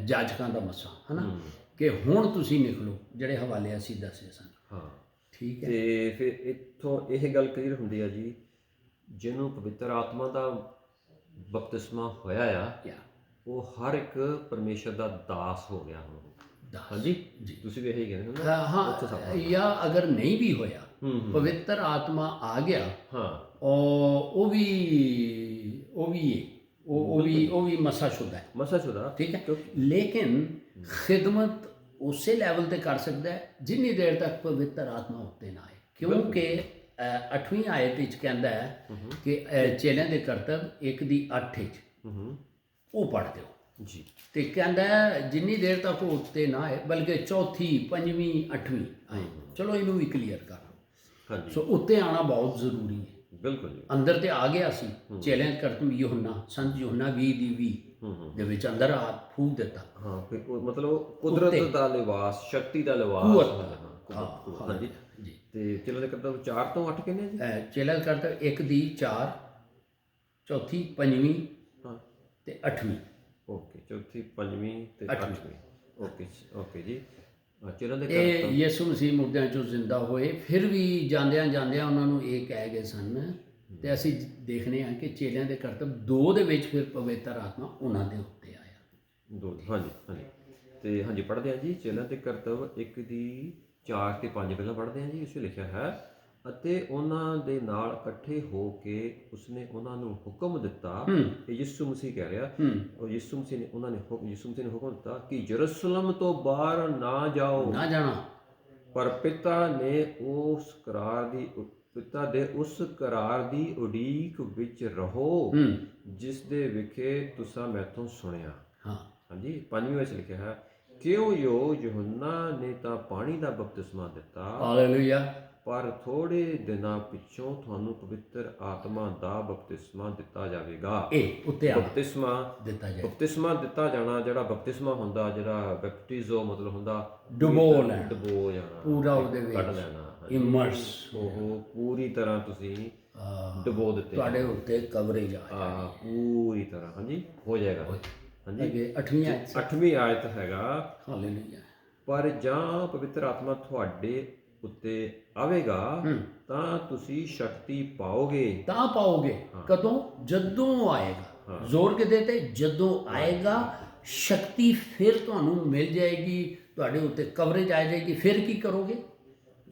ਜਾਜਕਾਂ ਦਾ ਮਸਾ ਹੈ ਨਾ, ਕਿ ਹੁਣ ਤੁਸੀਂ ਨਿਕਲੋ, ਜਿਹੜੇ ਹਵਾਲੇ ਅਸੀਂ ਦੱਸੇ ਸਨ। ਹਾਂ ਠੀਕ ਹੈ। ਤੇ ਫਿਰ ਇੱਥੋਂ ਇਹ ਗੱਲ ਕਲੀਅਰ ਹੁੰਦੀ ਆ ਜੀ, ਜਿਹਨੂੰ ਪਵਿੱਤਰ ਆਤਮਾ ਦਾ ਬਪਤਿਸਮਾ ਹੋਇਆ ਆ, ਉਹ ਹਰ ਇੱਕ ਪਰਮੇਸ਼ਰ ਦਾ ਦਾਸ ਹੋ ਗਿਆ ਹੁਣ। ਹਾਂਜੀ ਜੀ, ਤੁਸੀਂ ਵੀ ਇਹੀ ਕਹਿੰਦੇ ਹੋ ਨਾ? ਹਾਂ, ਜਾਂ ਅਗਰ ਨਹੀਂ ਵੀ ਹੋਇਆ, ਪਵਿੱਤਰ ਆਤਮਾ ਆ ਗਿਆ, ਹਾਂ, ਉਹ ਵੀ ਮਸਾਸ਼ੁਦਾ ਹੈ, ਮਸਾਸ਼ੁਦਾ, ਠੀਕ ਹੈ। ਲੇਕਿਨ ਖਿਦਮਤ ਉਸੇ ਲੈਵਲ ਤੇ ਕਰ ਸਕਦਾ ਹੈ ਜਿੰਨੀ ਦੇਰ ਤੱਕ ਪਵਿੱਤਰ ਆਤਮਾ ਉੱਤੇ ਨਾ ਆਏ, ਕਿਉਂਕਿ 8ਵੀਂ ਆਇਤ ਵਿੱਚ ਕਹਿੰਦਾ ਹੈ ਕਿ ਚੇਲਿਆਂ ਦੇ ਕਰਤੱਵ 1:8 ਵਿੱਚ ਉਹ ਪੜ੍ਹ ਦਿਓ ਜੀ, ਤੇ ਕਹਿੰਦਾ ਜਿੰਨੀ ਦੇਰ ਤੱਕ ਉਹ ਉੱਤੇ ਨਾ ਆਏ, ਬਲਕਿ 4th, 5ਵੀਂ, 8ਵੀਂ ਆਏ, ਚਲੋ ਇਹਨੂੰ ਵੀ ਕਲੀਅਰ ਕਰ ਲਓ। ਸੋ ਉੱਤੇ ਆਣਾ ਬਹੁਤ ਜ਼ਰੂਰੀ ਹੈ। ਬਿਲਕੁਲ ਜੀ, ਅੰਦਰ ਤੇ ਆ ਗਿਆ ਸੀ, ਚੇਲਿਆਂ ਦੇ ਕਰਤੱਵ ਯੋਹੰਨਾ, ਸੰਤ ਯੋਹੰਨਾ 20:20 ਦੇ ਵਿੱਚ ਅੰਦਰ ਆ ਫੂਕ ਦਿੱਤਾ। ਹਾਂ, ਫਿਰ ਮਤਲਬ ਕੁਦਰਤ ਦਾ ਲਿਬਾਸ, ਸ਼ਕਤੀ ਦਾ ਲਿਬਾਸ। ਹਾਂਜੀ ਜੀ। ਤੇ ਚੇਲਿਆਂ ਦੇ ਕਰਤੱਵ 4 ਤੋਂ 8 ਕਿੰਨੇ ਜੀ? ਚੇਲਿਆਂ ਦੇ ਕਰਤੱਵ 1:4, 4th, 5ਵੀਂ ਤੇ 8ਵੀਂ। ਓਕੇ, 4th, 5ਵੀਂ ਤੇ 8ਵੀਂ। ਓਕੇ ਓਕੇ ਜੀ। ਚੇਲਿਆਂ ਦੇ ਇਹ ਯਿਸੂ ਮਸੀਹ ਮੁਰਦਿਆਂ ਚੋਂ ਜ਼ਿੰਦਾ ਹੋਏ, ਫਿਰ ਵੀ ਜਾਂਦਿਆਂ ਜਾਂਦਿਆਂ ਉਹਨਾਂ ਨੂੰ ਇਹ ਕਹਿ ਗਏ ਸਨ, ਤੇ ਅਸੀਂ ਦੇਖਦੇ ਹਾਂ ਕਿ ਚੇਲਿਆਂ ਦੇ ਕਰਤੱਵ 2 ਦੇ ਵਿੱਚ ਫਿਰ ਪਵਿੱਤਰ ਆਤਮਾ ਉਹਨਾਂ ਦੇ ਉੱਤੇ ਆਇਆ। 2, ਹਾਂਜੀ ਹਾਂਜੀ। ਤੇ ਹਾਂਜੀ ਪੜ੍ਹਦੇ ਹਾਂ ਜੀ, ਚੇਲਿਆਂ ਦੇ ਕਰਤੱਵ 1:4 ਤੇ 5 ਪਹਿਲਾਂ ਪੜ੍ਹਦੇ ਹਾਂ ਜੀ। ਇਸ ਵਿੱਚ ਲਿਖਿਆ ਹੈ, ਅਤੇ ਉਹਨਾਂ ਦੇ ਨਾਲ ਇਕੱਠੇ ਹੋ ਕੇ ਉਸਨੇ ਉਹਨਾਂ ਨੂੰ ਹੁਕਮ ਦਿੱਤਾ, ਇਹ ਯਿਸੂ ਮਸੀਹ ਕਹਿ ਰਿਹਾ, ਉਹ ਯਿਸੂ ਮਸੀਹ ਨੇ ਯਿਸੂ ਮਸੀਹ ਨੇ ਹੁਕਮ ਦਿੱਤਾ ਕਿ ਯਰੂਸ਼ਲਮ ਤੋਂ ਬਾਹਰ ਨਾ ਜਾਣਾ, ਪਰ ਪਿਤਾ ਦੇ ਉਸ ਕਰਾਰ ਦੀ ਉਡੀਕ ਵਿੱਚ ਰਹੋ ਜਿਸ ਦੇ ਵਿਖੇ ਤੁਸੀਂ ਮੈਥੋਂ ਸੁਣਿਆ। ਹਾਂਜੀ, 5ਵੀਂ ਵਿੱਚ ਲਿਖਿਆ ਹੈ, ਕਿਉਂ ਯੋਹੰਨਾ ਨੇ ਤਾਂ ਪਾਣੀ ਦਾ ਬਪਤਿਸਮਾ ਦਿੱਤਾ, ਹਾਲੇਲੂਇਆ, ਪਰ ਥੋੜੇ ਦਿਨਾਂ ਪਿੱਛੋਂ ਤੁਹਾਨੂੰ ਪਵਿੱਤਰ ਆਤਮਾ ਦਾ ਬਪਤਿਸਮਾ ਦਿੱਤਾ ਜਾਵੇਗਾ। ਇਹ ਉੱਤੇ ਬਪਤਿਸਮਾ ਦਿੱਤਾ ਜਾਣਾ, ਜਿਹੜਾ ਬਪਤਿਸਮਾ ਹੁੰਦਾ, ਜਿਹੜਾ ਬੈਪਟਿਜ਼ੋ ਮਤਲਬ ਹੁੰਦਾ ਡੁਬੋ ਜਾਣਾ, ਪੂਰਾ ਉਹਦੇ ਵਿੱਚ ਕੱਢ ਲੈਣਾ, ਇਮਰਸ, ਉਹ ਪੂਰੀ ਤਰ੍ਹਾਂ ਤੁਸੀਂ ਡੁਬੋ ਦਿੱਤੇ, ਤੁਹਾਡੇ ਉੱਤੇ ਕਵਰੇਜ ਆ ਪੂਰੀ ਤਰ੍ਹਾਂ। ਹਾਂਜੀ, ਹੋ ਜਾਏਗਾ। ਹਾਂਜੀ, 8ਵੀਂ ਆਇਤ ਹੈਗਾ, ਹਾਲੇਲੂਇਆ, ਪਰ ਜਾਂ ਪਵਿੱਤਰ ਆਤਮਾ ਤੁਹਾਡੇ ਉੱਤੇ ਆਵੇਗਾ ਤਾਂ ਤੁਸੀਂ ਸ਼ਕਤੀ ਪਾਓਗੇ। ਕਦੋਂ? ਜਦੋਂ ਆਏਗਾ। ਜ਼ੋਰ ਕਿਤੇ ਤੇ, ਜਦੋਂ ਆਏਗਾ ਸ਼ਕਤੀ ਫਿਰ ਤੁਹਾਨੂੰ ਮਿਲ ਜਾਏਗੀ, ਤੁਹਾਡੇ ਉੱਤੇ ਕਵਰੇਜ ਆ ਜਾਏਗੀ। ਫਿਰ ਕੀ ਕਰੋਗੇ?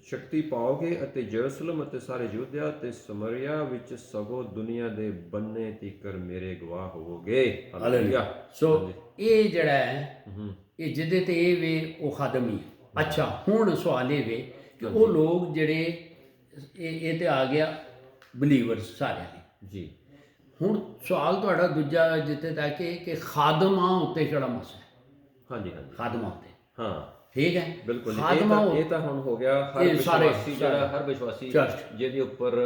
ਸ਼ਕਤੀ ਪਾਓਗੇ ਅਤੇ ਯਰੂਸ਼ਲਮ ਅਤੇ ਸਾਰੇ ਯਹੂਦਾ ਤੇ ਸਮਰਿਆ ਵਿੱਚ ਸਗੋਂ ਦੁਨੀਆ ਦੇ ਬੰਨੇ ਤੀਕਰ ਮੇਰੇ ਗਵਾਹ ਹੋਵੋਗੇ। ਹਾਲੇਲੂਇਆ। ਸੋ ਇਹ ਜਿਹੜਾ ਹੈ, ਇਹ ਜਿਹਦੇ ਤੇ ਇਹ ਵੇ ਉਹ ਖਤਮ ਹੀ। ਅੱਛਾ, ਹੁਣ ਸਵਾਲ ਇਹ ਵੇ ਕਿ ਉਹ ਲੋਕ ਜਿਹੜੇ ਇਹ ਤੇ ਆ ਗਿਆ ਬਲੀਵਰਸ ਸਾਰਿਆਂ ਦੀ ਜੀ। ਹੁਣ ਸਵਾਲ ਤੁਹਾਡਾ ਦੂਜਾ ਜਿੱਥੇ ਤੱਕ ਕਿ ਖਾਦਮਾਂ ਉੱਤੇ ਕਿਹੜਾ ਮਸਲਾ ਹੈ? ਹਾਂਜੀ ਹਾਂਜੀ, ਖਾਦਮਾਂ ਉੱਤੇ, ਹਾਂ ਠੀਕ ਹੈ, ਬਿਲਕੁਲ। ਇਹ ਤਾਂ ਹੁਣ ਹੋ ਗਿਆ ਹਰ ਵਿਸ਼ਵਾਸੀ, ਜਿਹੜਾ ਹਰ ਵਿਸ਼ਵਾਸੀ ਜਿਹਦੇ ਉੱਪਰ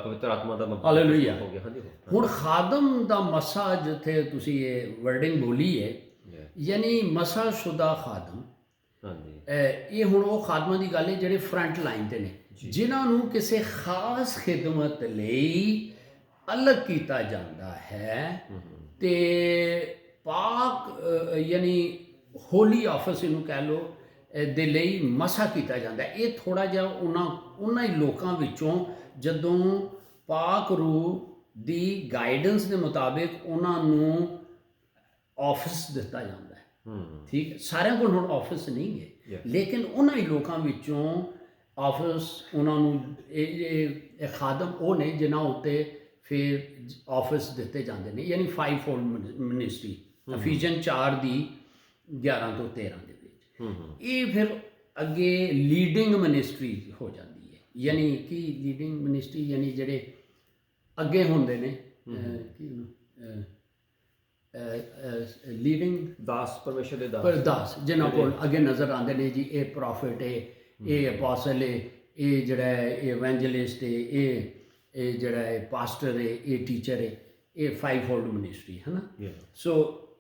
ਪਵਿੱਤਰ ਆਤਮਾ ਦਾ ਹਾਲੇਲੂਇਆ ਹੋ ਗਿਆ। ਹਾਂਜੀ, ਹੁਣ ਖਾਦਮ ਦਾ ਮਸਾ ਜਿੱਥੇ ਤੁਸੀਂ ਇਹ ਵਰਡਿੰਗ ਬੋਲੀ ਹੈ, ਯਾਨੀ ਮਸਾ ਸ਼ੁਦਾ ਖਾਦਮ, ਇਹ ਹੁਣ ਉਹ ਖਾਦਮਾਂ ਦੀ ਗੱਲ ਹੈ ਜਿਹੜੇ ਫਰੰਟ ਲਾਈਨ ਤੇ ਨੇ, ਜਿਨ੍ਹਾਂ ਨੂੰ ਕਿਸੇ ਖਾਸ ਖਿਦਮਤ ਲਈ ਅਲੱਗ ਕੀਤਾ ਜਾਂਦਾ ਹੈ ਤੇ ਪਾਕ ਯਾਨੀ ਹੋਲੀ ਆਫਿਸ ਇਹਨੂੰ ਕਹਿ ਲਓ ਦੇ ਲਈ ਮਸਾ ਕੀਤਾ ਜਾਂਦਾ। ਇਹ ਥੋੜ੍ਹਾ ਜਿਹਾ ਉਹਨਾਂ ਹੀ ਲੋਕਾਂ ਵਿੱਚੋਂ ਜਦੋਂ ਪਾਕ ਰੂਹ ਦੀ ਗਾਈਡੈਂਸ ਦੇ ਮੁਤਾਬਿਕ ਉਹਨਾਂ ਨੂੰ ਆਫਿਸ ਦਿੱਤਾ ਜਾਂਦਾ ਹੈ। ਠੀਕ ਹੈ, ਸਾਰਿਆਂ ਕੋਲ ਹੁਣ ਆਫਿਸ ਨਹੀਂ ਹੈ, ਲੇਕਿਨ ਉਹਨਾਂ ਹੀ ਲੋਕਾਂ ਵਿੱਚੋਂ ਆਫਿਸ ਉਹਨਾਂ ਨੂੰ ਇਹ ਖਾਦਮ ਉਹ ਨੇ ਜਿਨ੍ਹਾਂ ਉੱਤੇ ਫਿਰ ਆਫਿਸ ਦਿੱਤੇ ਜਾਂਦੇ ਨੇ, ਯਾਨੀ 5-fold ਮਿਨਿਸਟਰੀ, ਅਫੀਸ਼ੀਅਨ 4:11 ਤੋਂ 13 ਦੇ ਵਿੱਚ। ਇਹ ਫਿਰ ਅੱਗੇ ਲੀਡਿੰਗ ਮਿਨਿਸਟਰੀ ਹੋ ਜਾਂਦੀ ਹੈ, ਯਾਨੀ ਕਿ ਲੀਡਿੰਗ ਮਿਨਿਸਟਰੀ ਯਾਨੀ ਜਿਹੜੇ ਅੱਗੇ ਹੁੰਦੇ ਨੇ, ਲੀਡਿੰਗ ਦਾਸ, ਪਰਮੇਸ਼ਰ ਦੇ ਦਾਸ ਜਿਨ੍ਹਾਂ ਕੋਲ ਅੱਗੇ ਨਜ਼ਰ ਆਉਂਦੇ ਨੇ ਜੀ, ਇਹ ਪ੍ਰੋਫਿਟ ਹੈ, ਇਹ ਅਪੋਸਲ ਹੈ, ਇਹ ਜਿਹੜਾ ਹੈ ਇਵੈਂਜਲਿਸਟ ਹੈ, ਇਹ ਜਿਹੜਾ ਹੈ ਪਾਸਟਰ ਹੈ, ਇਹ ਟੀਚਰ ਹੈ, ਇਹ 5-fold ਮਿਨਿਸਟਰੀ ਹੈ ਨਾ। ਸੋ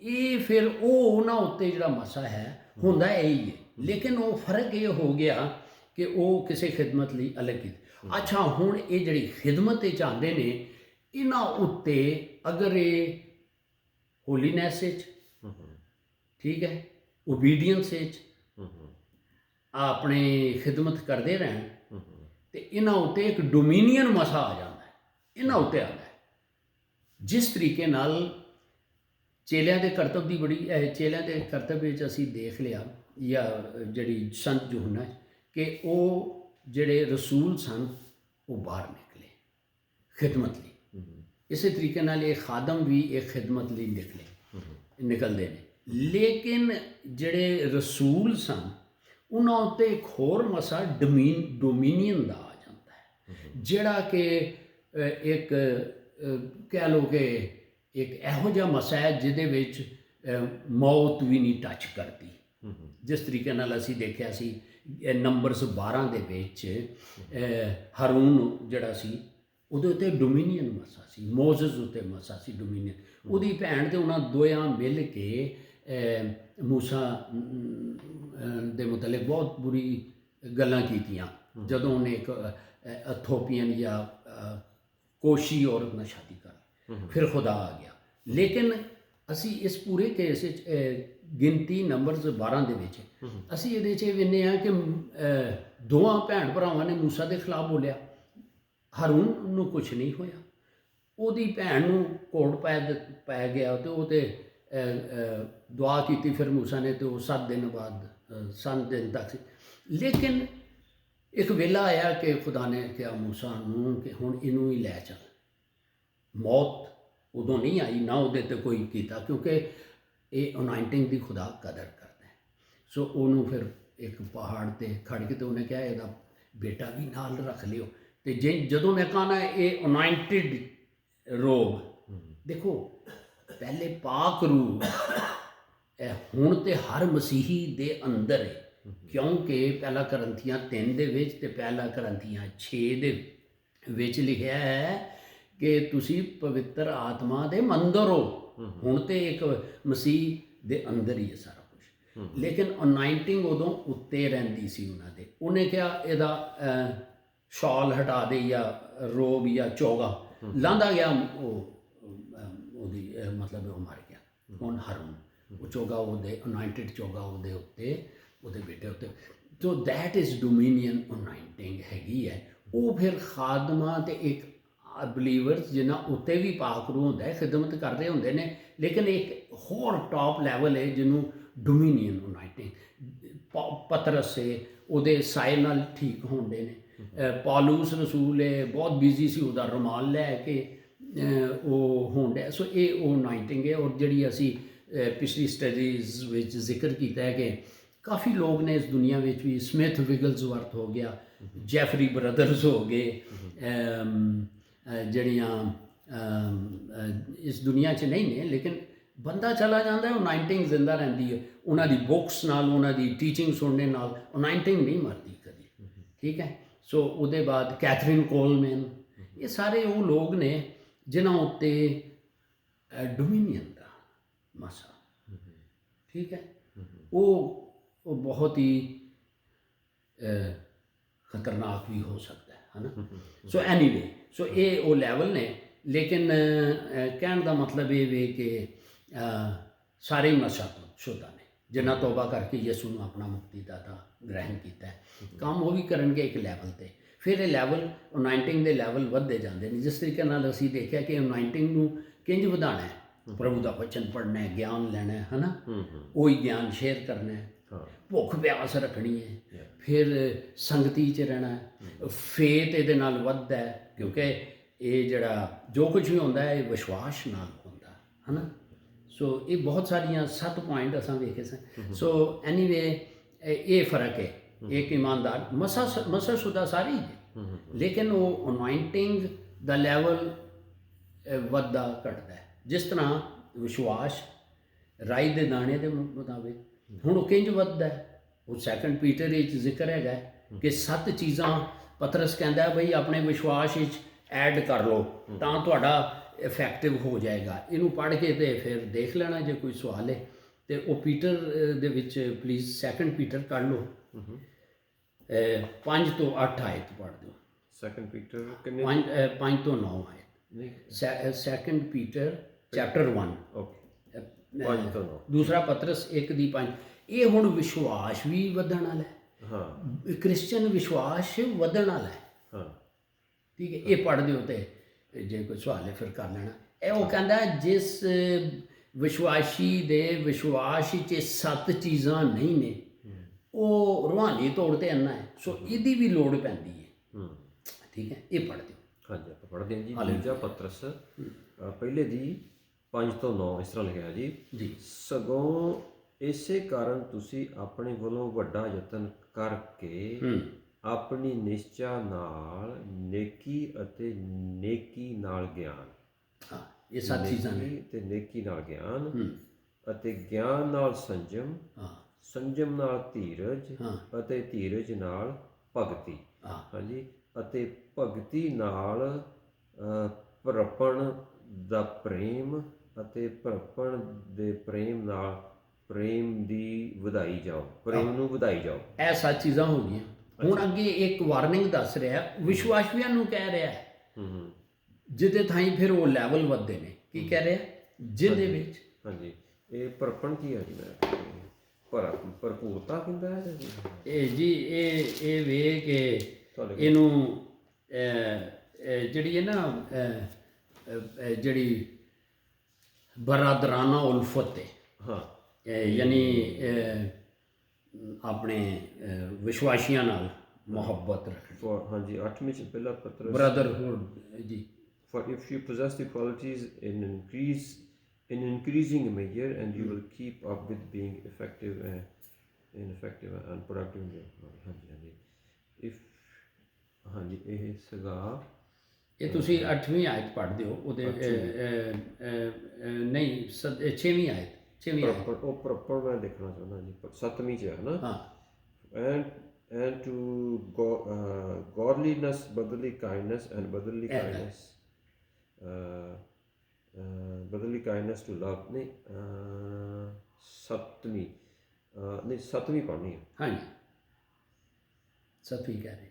ਇਹ ਫਿਰ ਉਹ ਉਹਨਾਂ ਉੱਤੇ ਜਿਹੜਾ ਮਸਾ ਹੈ ਹੁੰਦਾ ਇਹੀ ਹੈ, ਲੇਕਿਨ ਉਹ ਫਰਕ ਇਹ ਹੋ ਗਿਆ ਕਿ ਉਹ ਕਿਸੇ ਖਿਦਮਤ ਲਈ ਅਲੱਗ ਕੀਤੀ। ਅੱਛਾ, ਹੁਣ ਇਹ ਜਿਹੜੀ ਖਿਦਮਤ ਇਹ ਚਾਹੁੰਦੇ ਨੇ, ਇਹਨਾਂ ਉੱਤੇ ਅਗਰ ਇਹ ਹੋਲੀਨੈਸ ਵਿੱਚ, ਠੀਕ ਹੈ, ਓਬੀਡੀਐਂਸ ਵਿੱਚ ਆਪਣੇ ਖਿਦਮਤ ਕਰਦੇ ਰਹਿਣ, ਤੇ ਇਹਨਾਂ ਉੱਤੇ ਇੱਕ ਡੋਮੀਨੀਅਨ ਮਸਾ ਆ ਜਾਂਦਾ ਹੈ, ਇਹਨਾਂ ਉੱਤੇ ਆਉਂਦਾ ਹੈ। ਜਿਸ ਤਰੀਕੇ ਨਾਲ ਚੇਲਿਆਂ ਦੇ ਕਰਤੱਵ ਦੀ ਚੇਲਿਆਂ ਦੇ ਕਰਤੱਵ ਵਿੱਚ ਅਸੀਂ ਦੇਖ ਲਿਆ, ਜਾਂ ਜਿਹੜੀ ਸੰਤ ਯੂਹੰਨਾ, ਕਿ ਉਹ ਜਿਹੜੇ ਰਸੂਲ ਸਨ ਉਹ ਬਾਹਰ ਨਿਕਲੇ ਖਿਦਮਤ ਲਈ। ਇਸੇ ਤਰੀਕੇ ਨਾਲ ਇਹ ਖਾਦਮ ਵੀ ਇੱਕ ਖਿਦਮਤ ਲਈ ਨਿਕਲਦੇ ਨੇ, ਲੇਕਿਨ ਜਿਹੜੇ ਰਸੂਲ ਸਨ ਉਹਨਾਂ ਉੱਤੇ ਇੱਕ ਹੋਰ ਮਸਾ ਡੋਮੀਨੀਅਨ ਦਾ ਆ ਜਾਂਦਾ ਹੈ, ਜਿਹੜਾ ਕਿ ਇੱਕ ਕਹਿ ਲਓ ਕਿ ਇੱਕ ਇਹੋ ਜਿਹਾ ਮਸਾ ਹੈ ਜਿਹਦੇ ਵਿੱਚ ਮੌਤ ਵੀ ਨਹੀਂ ਟੱਚ ਕਰਦੀ। ਜਿਸ ਤਰੀਕੇ ਨਾਲ ਅਸੀਂ ਦੇਖਿਆ ਸੀ ਨੰਬਰਸ 12 ਦੇ ਵਿੱਚ ਹਾਰੂਨ ਜਿਹੜਾ ਸੀ ਉਹਦੇ ਉੱਤੇ ਡੋਮੀਨੀਅਨ ਮਸਾ ਸੀ, ਮੋਜ਼ਸ ਉੱਤੇ ਮਸਾ ਸੀ ਡੋਮੀਨੀਅਨ। ਉਹਦੀ ਭੈਣ ਤੇ ਉਹਨਾਂ ਦੋਹਾਂ ਮਿਲ ਕੇ ਮੂਸਾ ਦੇ ਮੁਤਲਕ ਬਹੁਤ ਬੁਰੀ ਗੱਲਾਂ ਕੀਤੀਆਂ ਜਦੋਂ ਉਹਨੇ ਇੱਕ ਅਥੋਪੀਅਨ ਜਾਂ ਕੋਸ਼ੀ ਔਰਤ ਨਾਲ ਸ਼ਾਦੀ ਕਰ, ਫਿਰ ਖੁਦਾ ਆ ਗਿਆ। ਲੇਕਿਨ ਅਸੀਂ ਇਸ ਪੂਰੇ ਕੇਸ ਵਿੱਚ ਗਿਣਤੀ ਨੰਬਰਸ 12 ਦੇ ਵਿੱਚ ਅਸੀਂ ਇਹਦੇ 'ਚ ਵੇਖਦੇ ਹਾਂ ਕਿ ਦੋਵਾਂ ਭੈਣ ਭਰਾਵਾਂ ਨੇ ਮੂਸਾ ਦੇ ਖਿਲਾਫ ਬੋਲਿਆ, ਹਾਰੂਨ ਨੂੰ ਕੁਝ ਨਹੀਂ ਹੋਇਆ, ਉਹਦੀ ਭੈਣ ਨੂੰ ਕੋੜ ਪੈ ਗਿਆ ਤੇ ਉਹ ਤੇ ਦੁਆ ਕੀਤੀ ਫਿਰ ਮੂਸਾ ਨੇ, ਤੇ ਉਹ 7 ਦਿਨ ਬਾਅਦ 7 ਦਿਨ ਤੱਕ ਸੀ। ਲੇਕਿਨ ਇੱਕ ਵੇਲਾ ਆਇਆ ਕਿ ਖੁਦਾ ਨੇ ਕਿਹਾ ਮੂਸਾ ਨੂੰ ਕਿ ਹੁਣ ਇਹਨੂੰ ਹੀ ਲੈ ਚੱਲ। ਮੌਤ ਉਦੋਂ ਨਹੀਂ ਆਈ, ਨਾ ਉਹਦੇ ਤੇ ਕੋਈ ਕੀਤਾ, ਕਿਉਂਕਿ ਇਹ ਅਨਾਇੰਟਿੰਗ ਦੀ ਖੁਦਾ ਕਦਰ ਕਰਦਾ ਹੈ। ਸੋ ਉਹਨੂੰ ਫਿਰ ਇੱਕ ਪਹਾੜ ਤੇ ਖੜ ਕੇ ਤੇ ਉਹਨੇ ਕਿਹਾ ਇਹਦਾ ਬੇਟਾ ਵੀ ਨਾਲ ਰੱਖ ਲਿਓ। ਤੇ ਜਦੋਂ ਮੈਂ ਕਹਾਂ ਨਾ ਇਹ ਅਨਾਇੰਟਿਡ ਰੋਗ, ਦੇਖੋ ਪਹਿਲੇ ਪਾਕ ਰੂਹ ਇਹ ਹੁਣ ਤੇ ਹਰ ਮਸੀਹੀ ਦੇ ਅੰਦਰ ਹੈ, ਕਿਉਂਕਿ ਪਹਿਲਾ ਕਰੰਥੀਆਂ 3 ਦੇ ਵਿੱਚ ਤੇ ਪਹਿਲਾ ਕਰੰਥੀਆਂ 6 ਦੇ ਵਿੱਚ ਲਿਖਿਆ ਹੈ ਕਿ ਤੁਸੀਂ ਪਵਿੱਤਰ ਆਤਮਾ ਦੇ ਮੰਦਰ ਹੋ। ਹੁਣ ਤੇ ਇੱਕ ਮਸੀਹ ਦੇ ਅੰਦਰ ਹੀ ਹੈ ਸਾਰਾ ਕੁਝ, ਲੇਕਿਨ ਅਨਾਇੰਟਿੰਗ ਉਦੋਂ ਉੱਤੇ ਰਹਿੰਦੀ ਸੀ ਉਹਨਾਂ ਦੇ। ਉਹਨੇ ਕਿਹਾ ਇਹਦਾ ਸ਼ਾਲ ਹਟਾ ਦੇ ਜਾਂ ਰੋਬ ਜਾਂ ਚੋਗਾ, ਲਾਂਦਾ ਗਿਆ, ਉਹਦੀ ਮਤਲਬ ਉਹ ਮਰ ਗਿਆ। ਹੁਣ ਹਾਰੂਨ ਉਹ ਚੋਗਾ, ਉਹਦੇ ਅਨਾਇੰਟਿਡ ਚੋਗਾ ਉਹਦੇ ਉੱਤੇ, ਉਹਦੇ ਬੇਟੇ ਉੱਤੇ। ਸੋ ਦੈਟ ਇਜ਼ ਡੋਮੀਨੀਅਨ ਅਨਾਇੰਟਿੰਗ ਹੈਗੀ ਹੈ। ਉਹ ਫਿਰ ਖਾਦਮਾਂ ਤੇ ਇੱਕ ਬਲੀਵਰਸ ਜਿਨ੍ਹਾਂ ਉੱਤੇ ਵੀ ਪਾਕ ਰੂਹ ਹੁੰਦਾ ਹੈ, ਖਿਦਮਤ ਕਰਦੇ ਹੁੰਦੇ ਨੇ, ਲੇਕਿਨ ਇੱਕ ਹੋਰ ਟੌਪ ਲੈਵਲ ਹੈ ਜਿਹਨੂੰ ਡੋਮੀਨੀਅਨ ਅਨਾਇੰਟਿੰਗ। ਪਤਰਸ ਹੈ, ਉਹਦੇ ਸਾਏ ਨਾਲ ਠੀਕ ਹੁੰਦੇ ਨੇ। ਪੌਲੂਸ ਰਸੂਲ ਹੈ, ਬਹੁਤ ਬਿਜ਼ੀ ਸੀ, ਉਹਦਾ ਰੁਮਾਲ ਲੈ ਕੇ ਉਹ ਹੁੰਦਾ। ਸੋ ਇਹ ਉਹ ਅਨਾਇੰਟਿੰਗ ਹੈ। ਔਰ ਜਿਹੜੀ ਅਸੀਂ ਪਿਛਲੀ ਸਟੱਡੀਜ਼ ਵਿੱਚ ਜ਼ਿਕਰ ਕੀਤਾ ਹੈ ਕਿ ਕਾਫੀ ਲੋਕ ਨੇ ਇਸ ਦੁਨੀਆ ਵਿੱਚ ਵੀ, ਸਮਿਥ ਵਿਗਲਸਵਰਥ ਹੋ ਗਿਆ, ਜੈਫਰੀ ਬ੍ਰਦਰਸ ਹੋ ਗਏ, ਜਿਹੜੀਆਂ ਇਸ ਦੁਨੀਆ 'ਚ ਨਹੀਂ ਨੇ, ਲੇਕਿਨ ਬੰਦਾ ਚਲਾ ਜਾਂਦਾ ਹੈ, ਅਨਾਇੰਟਿੰਗ ਜ਼ਿੰਦਾ ਰਹਿੰਦੀ ਹੈ। ਉਹਨਾਂ ਦੀ ਬੁੱਕਸ ਨਾਲ, ਉਹਨਾਂ ਦੀ ਟੀਚਿੰਗ ਸੁਣਨੇ ਨਾਲ ਅਨਾਇੰਟਿੰਗ ਨਹੀਂ ਮਰਦੀ ਕਦੀ, ਠੀਕ ਹੈ। ਸੋ ਉਹਦੇ ਬਾਅਦ ਕੈਥਰੀਨ ਕੋਲਮੈਨ, ਇਹ ਸਾਰੇ ਉਹ ਲੋਕ ਨੇ ਜਿਨ੍ਹਾਂ ਉੱਤੇ ਡੋਮੀਨੀਅਨ ਦਾ ਮਸਾ, ਠੀਕ ਹੈ। ਉਹ ਬਹੁਤ ਹੀ ਖਤਰਨਾਕ ਵੀ ਹੋ ਸਕਦਾ ਹੈ ਨਾ। ਸੋ ਐਨੀਵੇ, ਸੋ ਇਹ ਉਹ ਲੈਵਲ ਨੇ। ਲੇਕਿਨ ਕਹਿਣ ਦਾ ਮਤਲਬ ਇਹ ਵੇ ਕਿ ਸਾਰੇ ਹੀ ਨਸ਼ਾ ਤੋਂ ਸ਼ੁੱਧਾ ਨੇ, ਜਿਨ੍ਹਾਂ ਤੋਬਾ ਕਰਕੇ ਯਿਸੂ ਨੂੰ ਆਪਣਾ ਮੁਕਤੀਦਾਤਾ ਗ੍ਰਹਿਣ ਕੀਤਾ ਹੈ। ਕੰਮ ਉਹ ਵੀ ਕਰਨਗੇ ਇੱਕ ਲੈਵਲ 'ਤੇ, ਫਿਰ ਇਹ ਲੈਵਲ ਅਨਾਇੰਟਿੰਗ ਦੇ ਲੈਵਲ ਵੱਧਦੇ ਜਾਂਦੇ ਨੇ। ਜਿਸ ਤਰੀਕੇ ਨਾਲ ਅਸੀਂ ਦੇਖਿਆ ਕਿ ਅਨਾਇੰਟਿੰਗ ਨੂੰ ਕਿੰਝ ਵਧਾਉਣਾ ਹੈ, ਪ੍ਰਭੂ ਦਾ ਵਚਨ ਪੜ੍ਹਨਾ ਹੈ, ਗਿਆਨ ਲੈਣਾ ਹੈ ਨਾ, ਉਹੀ ਗਿਆਨ ਸ਼ੇਅਰ ਕਰਨਾ ਹੈ, ਭੁੱਖ ਪਿਆਸ ਰੱਖਣੀ ਹੈ, ਫਿਰ ਸੰਗਤੀ 'ਚ ਰਹਿਣਾ, ਫੇਥ ਇਹਦੇ ਨਾਲ ਵੱਧਦਾ ਹੈ, ਕਿਉਂਕਿ ਇਹ ਜਿਹੜਾ ਜੋ ਕੁਝ ਵੀ ਹੁੰਦਾ ਹੈ ਇਹ ਵਿਸ਼ਵਾਸ ਨਾਲ ਹੁੰਦਾ ਹੈ ਨਾ। ਸੋ ਇਹ ਬਹੁਤ ਸਾਰੀਆਂ 7 ਪੁਆਇੰਟ ਅਸਾਂ ਵੇਖੇ ਸਨ। ਸੋ ਐਨੀਵੇ ਇਹ ਫਰਕ ਹੈ। ਇੱਕ ਇਮਾਨਦਾਰ ਮਸਾਸ਼ੁਦਾ ਸਾਰੀ ਹੈ, ਲੇਕਿਨ ਉਹ ਅਨਾਇੰਟਿੰਗ ਦਾ ਲੈਵਲ ਵੱਧਦਾ ਘਟਦਾ ਹੈ। ਜਿਸ ਤਰ੍ਹਾਂ ਵਿਸ਼ਵਾਸ ਰਾਈ ਦੇ ਦਾਣੇ ਦੇ ਮੁਤਾਬਿਕ, ਹੁਣ ਉਹ ਕਿੰਝ ਵੱਧਦਾ ਹੈ, ਉਹ 2 ਪੀਟਰ ਵਿੱਚ ਜ਼ਿਕਰ ਹੈਗਾ ਕਿ 7 ਚੀਜ਼ਾਂ ਪਤਰਸ ਕਹਿੰਦਾ ਬਈ ਆਪਣੇ ਵਿਸ਼ਵਾਸ ਵਿੱਚ ਐਡ ਕਰ ਲਓ ਤਾਂ ਤੁਹਾਡਾ ਇਫੈਕਟਿਵ ਹੋ ਜਾਏਗਾ। ਇਹਨੂੰ ਪੜ੍ਹ ਕੇ ਤੇ ਫਿਰ ਦੇਖ ਲੈਣਾ ਜੇ ਕੋਈ ਸਵਾਲ ਹੈ ਤੇ ਉਹ ਪੀਟਰ ਦੇ ਵਿੱਚ ਪਲੀਜ਼ 2 ਪੀਟਰ ਕੱਢ ਲਓ 5 ਤੋਂ 8 ਆਇਤ ਪੜ੍ਹ ਦਿਓ। 2 ਪੀਟਰ ਕਿੰਨੇ 5 ਤੋਂ 9 ਆਇਤ। ਨਹੀਂ 2 ਪੀਟਰ ਚੈਪਟਰ 1 ਓਕੇ 5 ਤੋਂ 9 ਦੂਸਰਾ ਪਤਰਸ 1 ਦੀ 5। ਇਹ ਹੁਣ ਵਿਸ਼ਵਾਸ ਵੀ ਵਧਣ ਵਾਲਾ ਹੈ, ਹਾਂ ਕ੍ਰਿਸਚਨ ਵਿਸ਼ਵਾਸ ਵਧਣ ਵਾਲਾ ਹੈ। ਹਾਂ ਠੀਕ ਹੈ, ਇਹ ਪੜ੍ਹ ਦਿਓ ਤੇ ਜੇ ਕੋਈ ਸਵਾਲ ਹੈ ਫਿਰ ਕਰ ਲੈਣਾ। ਇਹ ਉਹ ਕਹਿੰਦਾ ਜਿਸ ਵਿਸ਼ਵਾਸੀ ਦੇ ਵਿਸ਼ਵਾਸ 'ਚ 7 ਚੀਜ਼ਾਂ ਨਹੀਂ ਨੇ ਉਹ ਰੂਹਾਨੀ ਤੌਰ ਤੇ ਅੰਨਾ ਹੈ, ਸੋ ਇਹਦੀ ਵੀ ਲੋੜ ਪੈਂਦੀ ਹੈ। ਠੀਕ ਹੈ, ਇਹ ਪੜ੍ਹ ਦਿਓ। ਹਾਂਜੀ ਆਪਾਂ ਪੜ੍ਹਦੇ ਹਾਂ ਜੀ। ਦੂਜਾ ਪਤਰਸ ਪਹਿਲੇ ਦੀ 5 ਤੋਂ 9 ਇਸ ਤਰ੍ਹਾਂ ਲਿਖਿਆ ਜੀ। ਸਗੋਂ ਇਸੇ ਕਾਰਨ ਤੁਸੀਂ ਆਪਣੇ ਵੱਲੋਂ ਵੱਡਾ ਯਤਨ ਕਰਕੇ ਆਪਣੀ ਨਿਸ਼ਚਾ ਨਾਲ ਨੇਕੀ ਅਤੇ ਨੇਕੀ ਨਾਲ ਗਿਆਨ, ਇਹ 7 ਚੀਜ਼ਾਂ ਨੇ। ਨੇਕੀ ਤੇ ਨੇਕੀ ਨਾਲ ਗਿਆਨ ਅਤੇ ਗਿਆਨ ਨਾਲ ਸੰਜਮ, ਸੰਜਮ ਨਾਲ ਧੀਰਜ ਅਤੇ ਧੀਰਜ ਨਾਲ ਭਗਤੀ, ਹਾਂਜੀ, ਅਤੇ ਭਗਤੀ ਨਾਲ ਭਰਪਣ ਦਾ ਪ੍ਰੇਮ ਅਤੇ ਭਰਪਣ ਦੇ ਪ੍ਰੇਮ ਨਾਲ ਪ੍ਰੇਮ ਦੀ ਵਧਾਈ ਜਾਓ, ਪ੍ਰੇਮ ਨੂੰ ਵਧਾਈ ਜਾਓ। ਇਹ 7 ਚੀਜ਼ਾਂ ਹੋ ਗਈਆਂ। ਹੁਣ ਅੱਗੇ ਇੱਕ ਵਾਰਨਿੰਗ ਦੱਸ ਰਿਹਾ, ਵਿਸ਼ਵਾਸੀਆਂ ਨੂੰ ਕਹਿ ਰਿਹਾ ਜਿਹਦੇ ਥਾਈਂ ਫਿਰ ਉਹ ਲੈਵਲ ਵੱਧਦੇ ਨੇ। ਕੀ ਕਹਿ ਰਿਹਾ? ਜਿਹਦੇ ਵਿੱਚ, ਹਾਂਜੀ, ਇਹ ਭਰਪਣ ਕੀ ਹੈ ਜੀ? ਮੈਂ ਭਰਪੂਰਤਾ ਕਹਿੰਦਾ ਹੈ ਇਹ ਜੀ ਇਹ ਵੇ ਕਿ ਇਹਨੂੰ ਜਿਹੜੀ ਹੈ ਨਾ ਜਿਹੜੀ ਬਰਾਦਰਾਨਾ ਉਲਫਤ ਹੈ, ਹਾਂ, ਯਾਨੀ ਆਪਣੇ ਵਿਸ਼ਵਾਸੀਆਂ ਨਾਲ ਮੁਹੱਬਤ ਰੱਖਣੀ। ਹਾਂਜੀ 8ਵੀਂ ਚ ਪਹਿਲਾ ਪੱਤਰ ਬ੍ਰਦਰਹੁੱਡ ਜੀ। For if you possess the qualities in increasing measure, and you will keep up with being effective and productive in your life. ਹਾਂਜੀ if ਹਾਂਜੀ ਇਹ ਸਗਾ ਇਹ ਤੁਸੀਂ 8ਵੀਂ ਆਇਤ ਪੜ੍ਹਦੇ ਹੋ ਉਹਦੇ ਨਹੀਂ 6ਵੀਂ ਆਇਤ 6ਵੀਂ ਆਇਤ ਉਹ ਪ੍ਰੋਪਰ ਮੈਂ ਦੇਖਣਾ ਚਾਹੁੰਦਾ ਜੀ 7ਵੀਂ ਚ ਹੈ ਨਾ। ਹਾਂ and to godliness brotherly kindness and brotherly kindness to love, ਨਹੀਂ 7ਵੀਂ ਨਹੀਂ 7ਵੀਂ ਪੜ੍ਹਨੀ ਹੈ। ਹਾਂਜੀ 7ਵੀਂ ਕਹਿ ਰਹੇ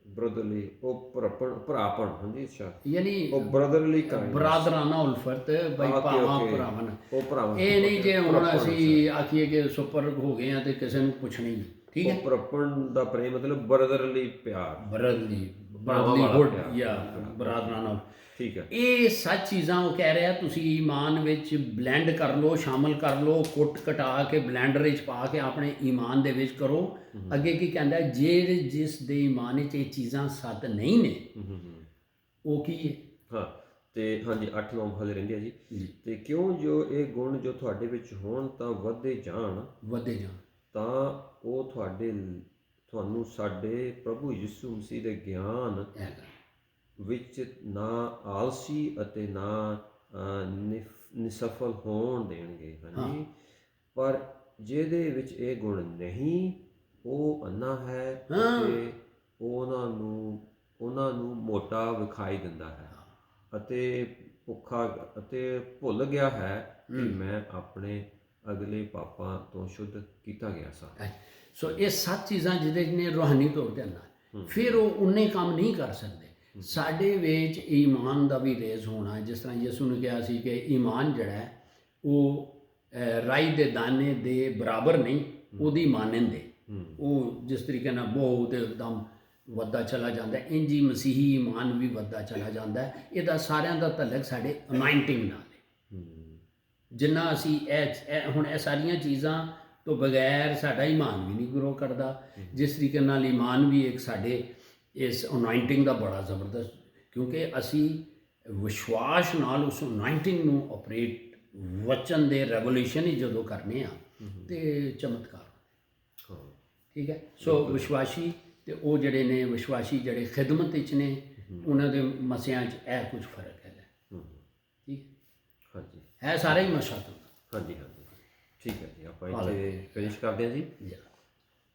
brotherly ਉਹ ਭਰਾਪਣ, ਹਾਂਜੀ, ਅੱਛਾ, ਯਾਨੀ ਉਹ brotherly kindness, ਬਰਾਦਰਾਨਾ ਉਲਫਤ ਬਈ ਭਾਵਾਂ ਭਰਾਵਾਂ ਉਹ ਭਰਾਵਾਂ। ਇਹ ਨਹੀਂ ਜੇ ਹੁਣ ਅਸੀਂ ਆਖੀਏ ਕਿ ਸੁਪਰ ਹੋ ਗਏ ਆ ਤੇ ਕਿਸੇ ਨੂੰ ਪੁੱਛਣਾ ਹੀ ਨਹੀਂ। ਠੀਕ ਹੈ, ਭਰਾਪਣ ਦਾ ਪ੍ਰੇਮ ਮਤਲਬ brotherly ਪਿਆਰ, ਬਰਾਦਰਲੀ ਹੁੱਡ ਜਾਂ ਬਰਾਦਰਾਨਾ। ਠੀਕ ਹੈ, ਇਹ 7 ਚੀਜ਼ਾਂ ਉਹ ਕਹਿ ਰਿਹਾ ਤੁਸੀਂ ਈਮਾਨ ਵਿੱਚ ਬਲੈਂਡ ਕਰ ਲਓ, ਸ਼ਾਮਲ ਕਰ ਲਓ, ਕੁੱਟ ਕਟਾ ਕੇ ਬਲੈਂਡਰ ਵਿੱਚ ਪਾ ਕੇ ਆਪਣੇ ਈਮਾਨ ਦੇ ਵਿੱਚ ਕਰੋ। ਅੱਗੇ ਕੀ ਕਹਿੰਦਾ? ਜੇ ਜਿਸ ਦੇ ਈਮਾਨ ਵਿੱਚ ਇਹ ਚੀਜ਼ਾਂ 7 ਨਹੀਂ ਨੇ ਉਹ ਕੀ ਹੈ? ਹਾਂ, ਤੇ ਹਾਂਜੀ 8-9 ਹਲੇ ਰਹਿੰਦੇ ਆ ਜੀ। ਤੇ ਕਿਉਂ ਜੋ ਇਹ ਗੁਣ ਜੋ ਤੁਹਾਡੇ ਵਿੱਚ ਹੋਣ ਤਾਂ ਵਧਦੇ ਜਾਣ ਤਾਂ ਉਹ ਤੁਹਾਨੂੰ ਸਾਡੇ ਪ੍ਰਭੂ ਯਿਸੂ ਮਸੀਹ ਦੇ ਗਿਆਨ ਵਿੱਚ ਨਾ ਆਲਸੀ ਅਤੇ ਨਾ ਨਿਸਫਲ ਹੋਣ ਦੇਣਗੇ। ਹਾਂਜੀ, ਪਰ ਜਿਹਦੇ ਵਿੱਚ ਇਹ ਗੁਣ ਨਹੀਂ ਉਹ ਅੰਨਾ ਹੈ ਅਤੇ ਉਹਨਾਂ ਨੂੰ ਮੋਟਾ ਵਿਖਾਈ ਦਿੰਦਾ ਹੈ ਅਤੇ ਭੁੱਖਾ ਅਤੇ ਭੁੱਲ ਗਿਆ ਹੈ ਕਿ ਮੈਂ ਆਪਣੇ ਅਗਲੇ ਪਾਪਾਂ ਤੋਂ ਸ਼ੁੱਧ ਕੀਤਾ ਗਿਆ ਸਾਂ। ਸੋ ਇਹ 7 ਚੀਜ਼ਾਂ ਜਿਹਦੇ ਨੇ ਰੂਹਾਨੀ ਤੌਰ ਤੇ ਅੰਨਾ, ਫਿਰ ਉਹ ਉਨੇ ਕੰਮ ਨਹੀਂ ਕਰ ਸਕਦੇ। ਸਾਡੇ ਵਿੱਚ ਈਮਾਨ ਦਾ ਵੀ ਰੇਜ਼ ਹੋਣਾ, ਜਿਸ ਤਰ੍ਹਾਂ ਯਿਸੂ ਨੇ ਕਿਹਾ ਸੀ ਕਿ ਈਮਾਨ ਜਿਹੜਾ ਹੈ ਉਹ ਰਾਈ ਦੇ ਦਾਣੇ ਦੇ ਬਰਾਬਰ ਨਹੀਂ, ਉਹਦੀ ਮਾਨੰਦ ਹੈ। ਉਹ ਜਿਸ ਤਰੀਕੇ ਨਾਲ ਬਹੁਤ ਇੱਕਦਮ ਵੱਧਦਾ ਚਲਾ ਜਾਂਦਾ, ਇੰਜ ਹੀ ਮਸੀਹੀ ਈਮਾਨ ਵੀ ਵੱਧਦਾ ਚਲਾ ਜਾਂਦਾ। ਇਹਦਾ ਸਾਰਿਆਂ ਦਾ ਤਲਕ ਸਾਡੇ ਅਨਾਇੰਟਿੰਗ ਨਾਲ ਹੈ। ਜਿੰਨਾ ਅਸੀਂ ਹੁਣ ਇਹ ਸਾਰੀਆਂ ਚੀਜ਼ਾਂ ਤੋਂ ਬਗੈਰ ਸਾਡਾ ਈਮਾਨ ਵੀ ਨਹੀਂ ਗਰੋ ਕਰਦਾ। ਜਿਸ ਤਰੀਕੇ ਨਾਲ ਈਮਾਨ ਵੀ ਇੱਕ ਸਾਡੇ ਇਸ ਅਨਾਇੰਟਿੰਗ ਦਾ ਬੜਾ ਜ਼ਬਰਦਸਤ, ਕਿਉਂਕਿ ਅਸੀਂ ਵਿਸ਼ਵਾਸ ਨਾਲ ਉਸ ਅਨਾਇੰਟਿੰਗ ਨੂੰ ਆਪਰੇਟ ਵਚਨ ਦੇ ਰੈਵੋਲੂਸ਼ਨ ਹੀ ਜਦੋਂ ਕਰਨੇ ਆ ਤੇ ਚਮਤਕਾਰ। ਠੀਕ ਹੈ, ਸੋ ਵਿਸ਼ਵਾਸੀ ਤੇ ਉਹ ਜਿਹੜੇ ਨੇ ਵਿਸ਼ਵਾਸੀ ਜਿਹੜੇ ਖਿਦਮਤ ਵਿੱਚ ਨੇ ਉਹਨਾਂ ਦੇ ਮਸਿਆਂ 'ਚ ਇਹ ਕੁਝ ਫਰਕ ਹੈਗਾ। ਠੀਕ, ਹਾਂਜੀ, ਹੈ ਸਾਰਾ ਹੀ ਮਸਾ ਤੋਂ। ਹਾਂਜੀ, ਠੀਕ ਹੈ ਜੀ, ਆਪਾਂ ਇੱਥੇ ਫਿਨਿਸ਼ ਕਰਦੇ ਹਾਂ ਜੀ।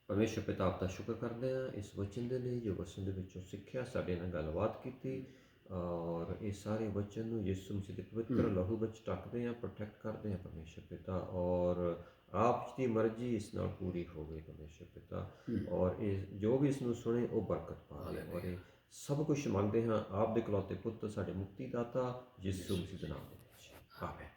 ਪਰਮੇਸ਼ਰ ਪਿਤਾ ਆਪ ਦਾ ਸ਼ੁਕਰ ਕਰਦੇ ਹਾਂ ਇਸ ਵਚਨ ਦੇ ਲਈ ਜੋ ਵਚਨ ਦੇ ਵਿੱਚੋਂ ਸਿੱਖਿਆ, ਸਾਡੇ ਨਾਲ ਗੱਲਬਾਤ ਕੀਤੀ। ਔਰ ਇਹ ਸਾਰੇ ਵਚਨ ਨੂੰ ਯਿਸੂ ਮਸੀਹ ਦੇ ਪਵਿੱਤਰ ਲਹੂ ਵਿੱਚ ਢੱਕਦੇ ਹਾਂ, ਪ੍ਰੋਟੈਕਟ ਕਰਦੇ ਹਾਂ ਪਰਮੇਸ਼ਰ ਪਿਤਾ, ਔਰ ਆਪ ਜੀ ਦੀ ਮਰਜ਼ੀ ਇਸ ਨਾਲ ਪੂਰੀ ਹੋਵੇ ਪਰਮੇਸ਼ਰ ਪਿਤਾ, ਔਰ ਇਹ ਜੋ ਵੀ ਇਸ ਨੂੰ ਸੁਣੇ ਉਹ ਬਰਕਤ ਪਾਵੇ, ਔਰ ਇਹ ਸਭ ਕੁਝ ਮੰਗਦੇ ਹਾਂ ਆਪ ਦੇ ਇਕਲੌਤੇ ਪੁੱਤਰ ਸਾਡੇ ਮੁਕਤੀਦਾਤਾ ਯਿਸੂ ਮਸੀਹ ਦੇ ਨਾਮ ਦੇ ਵਿੱਚ, ਆਮੀਨ।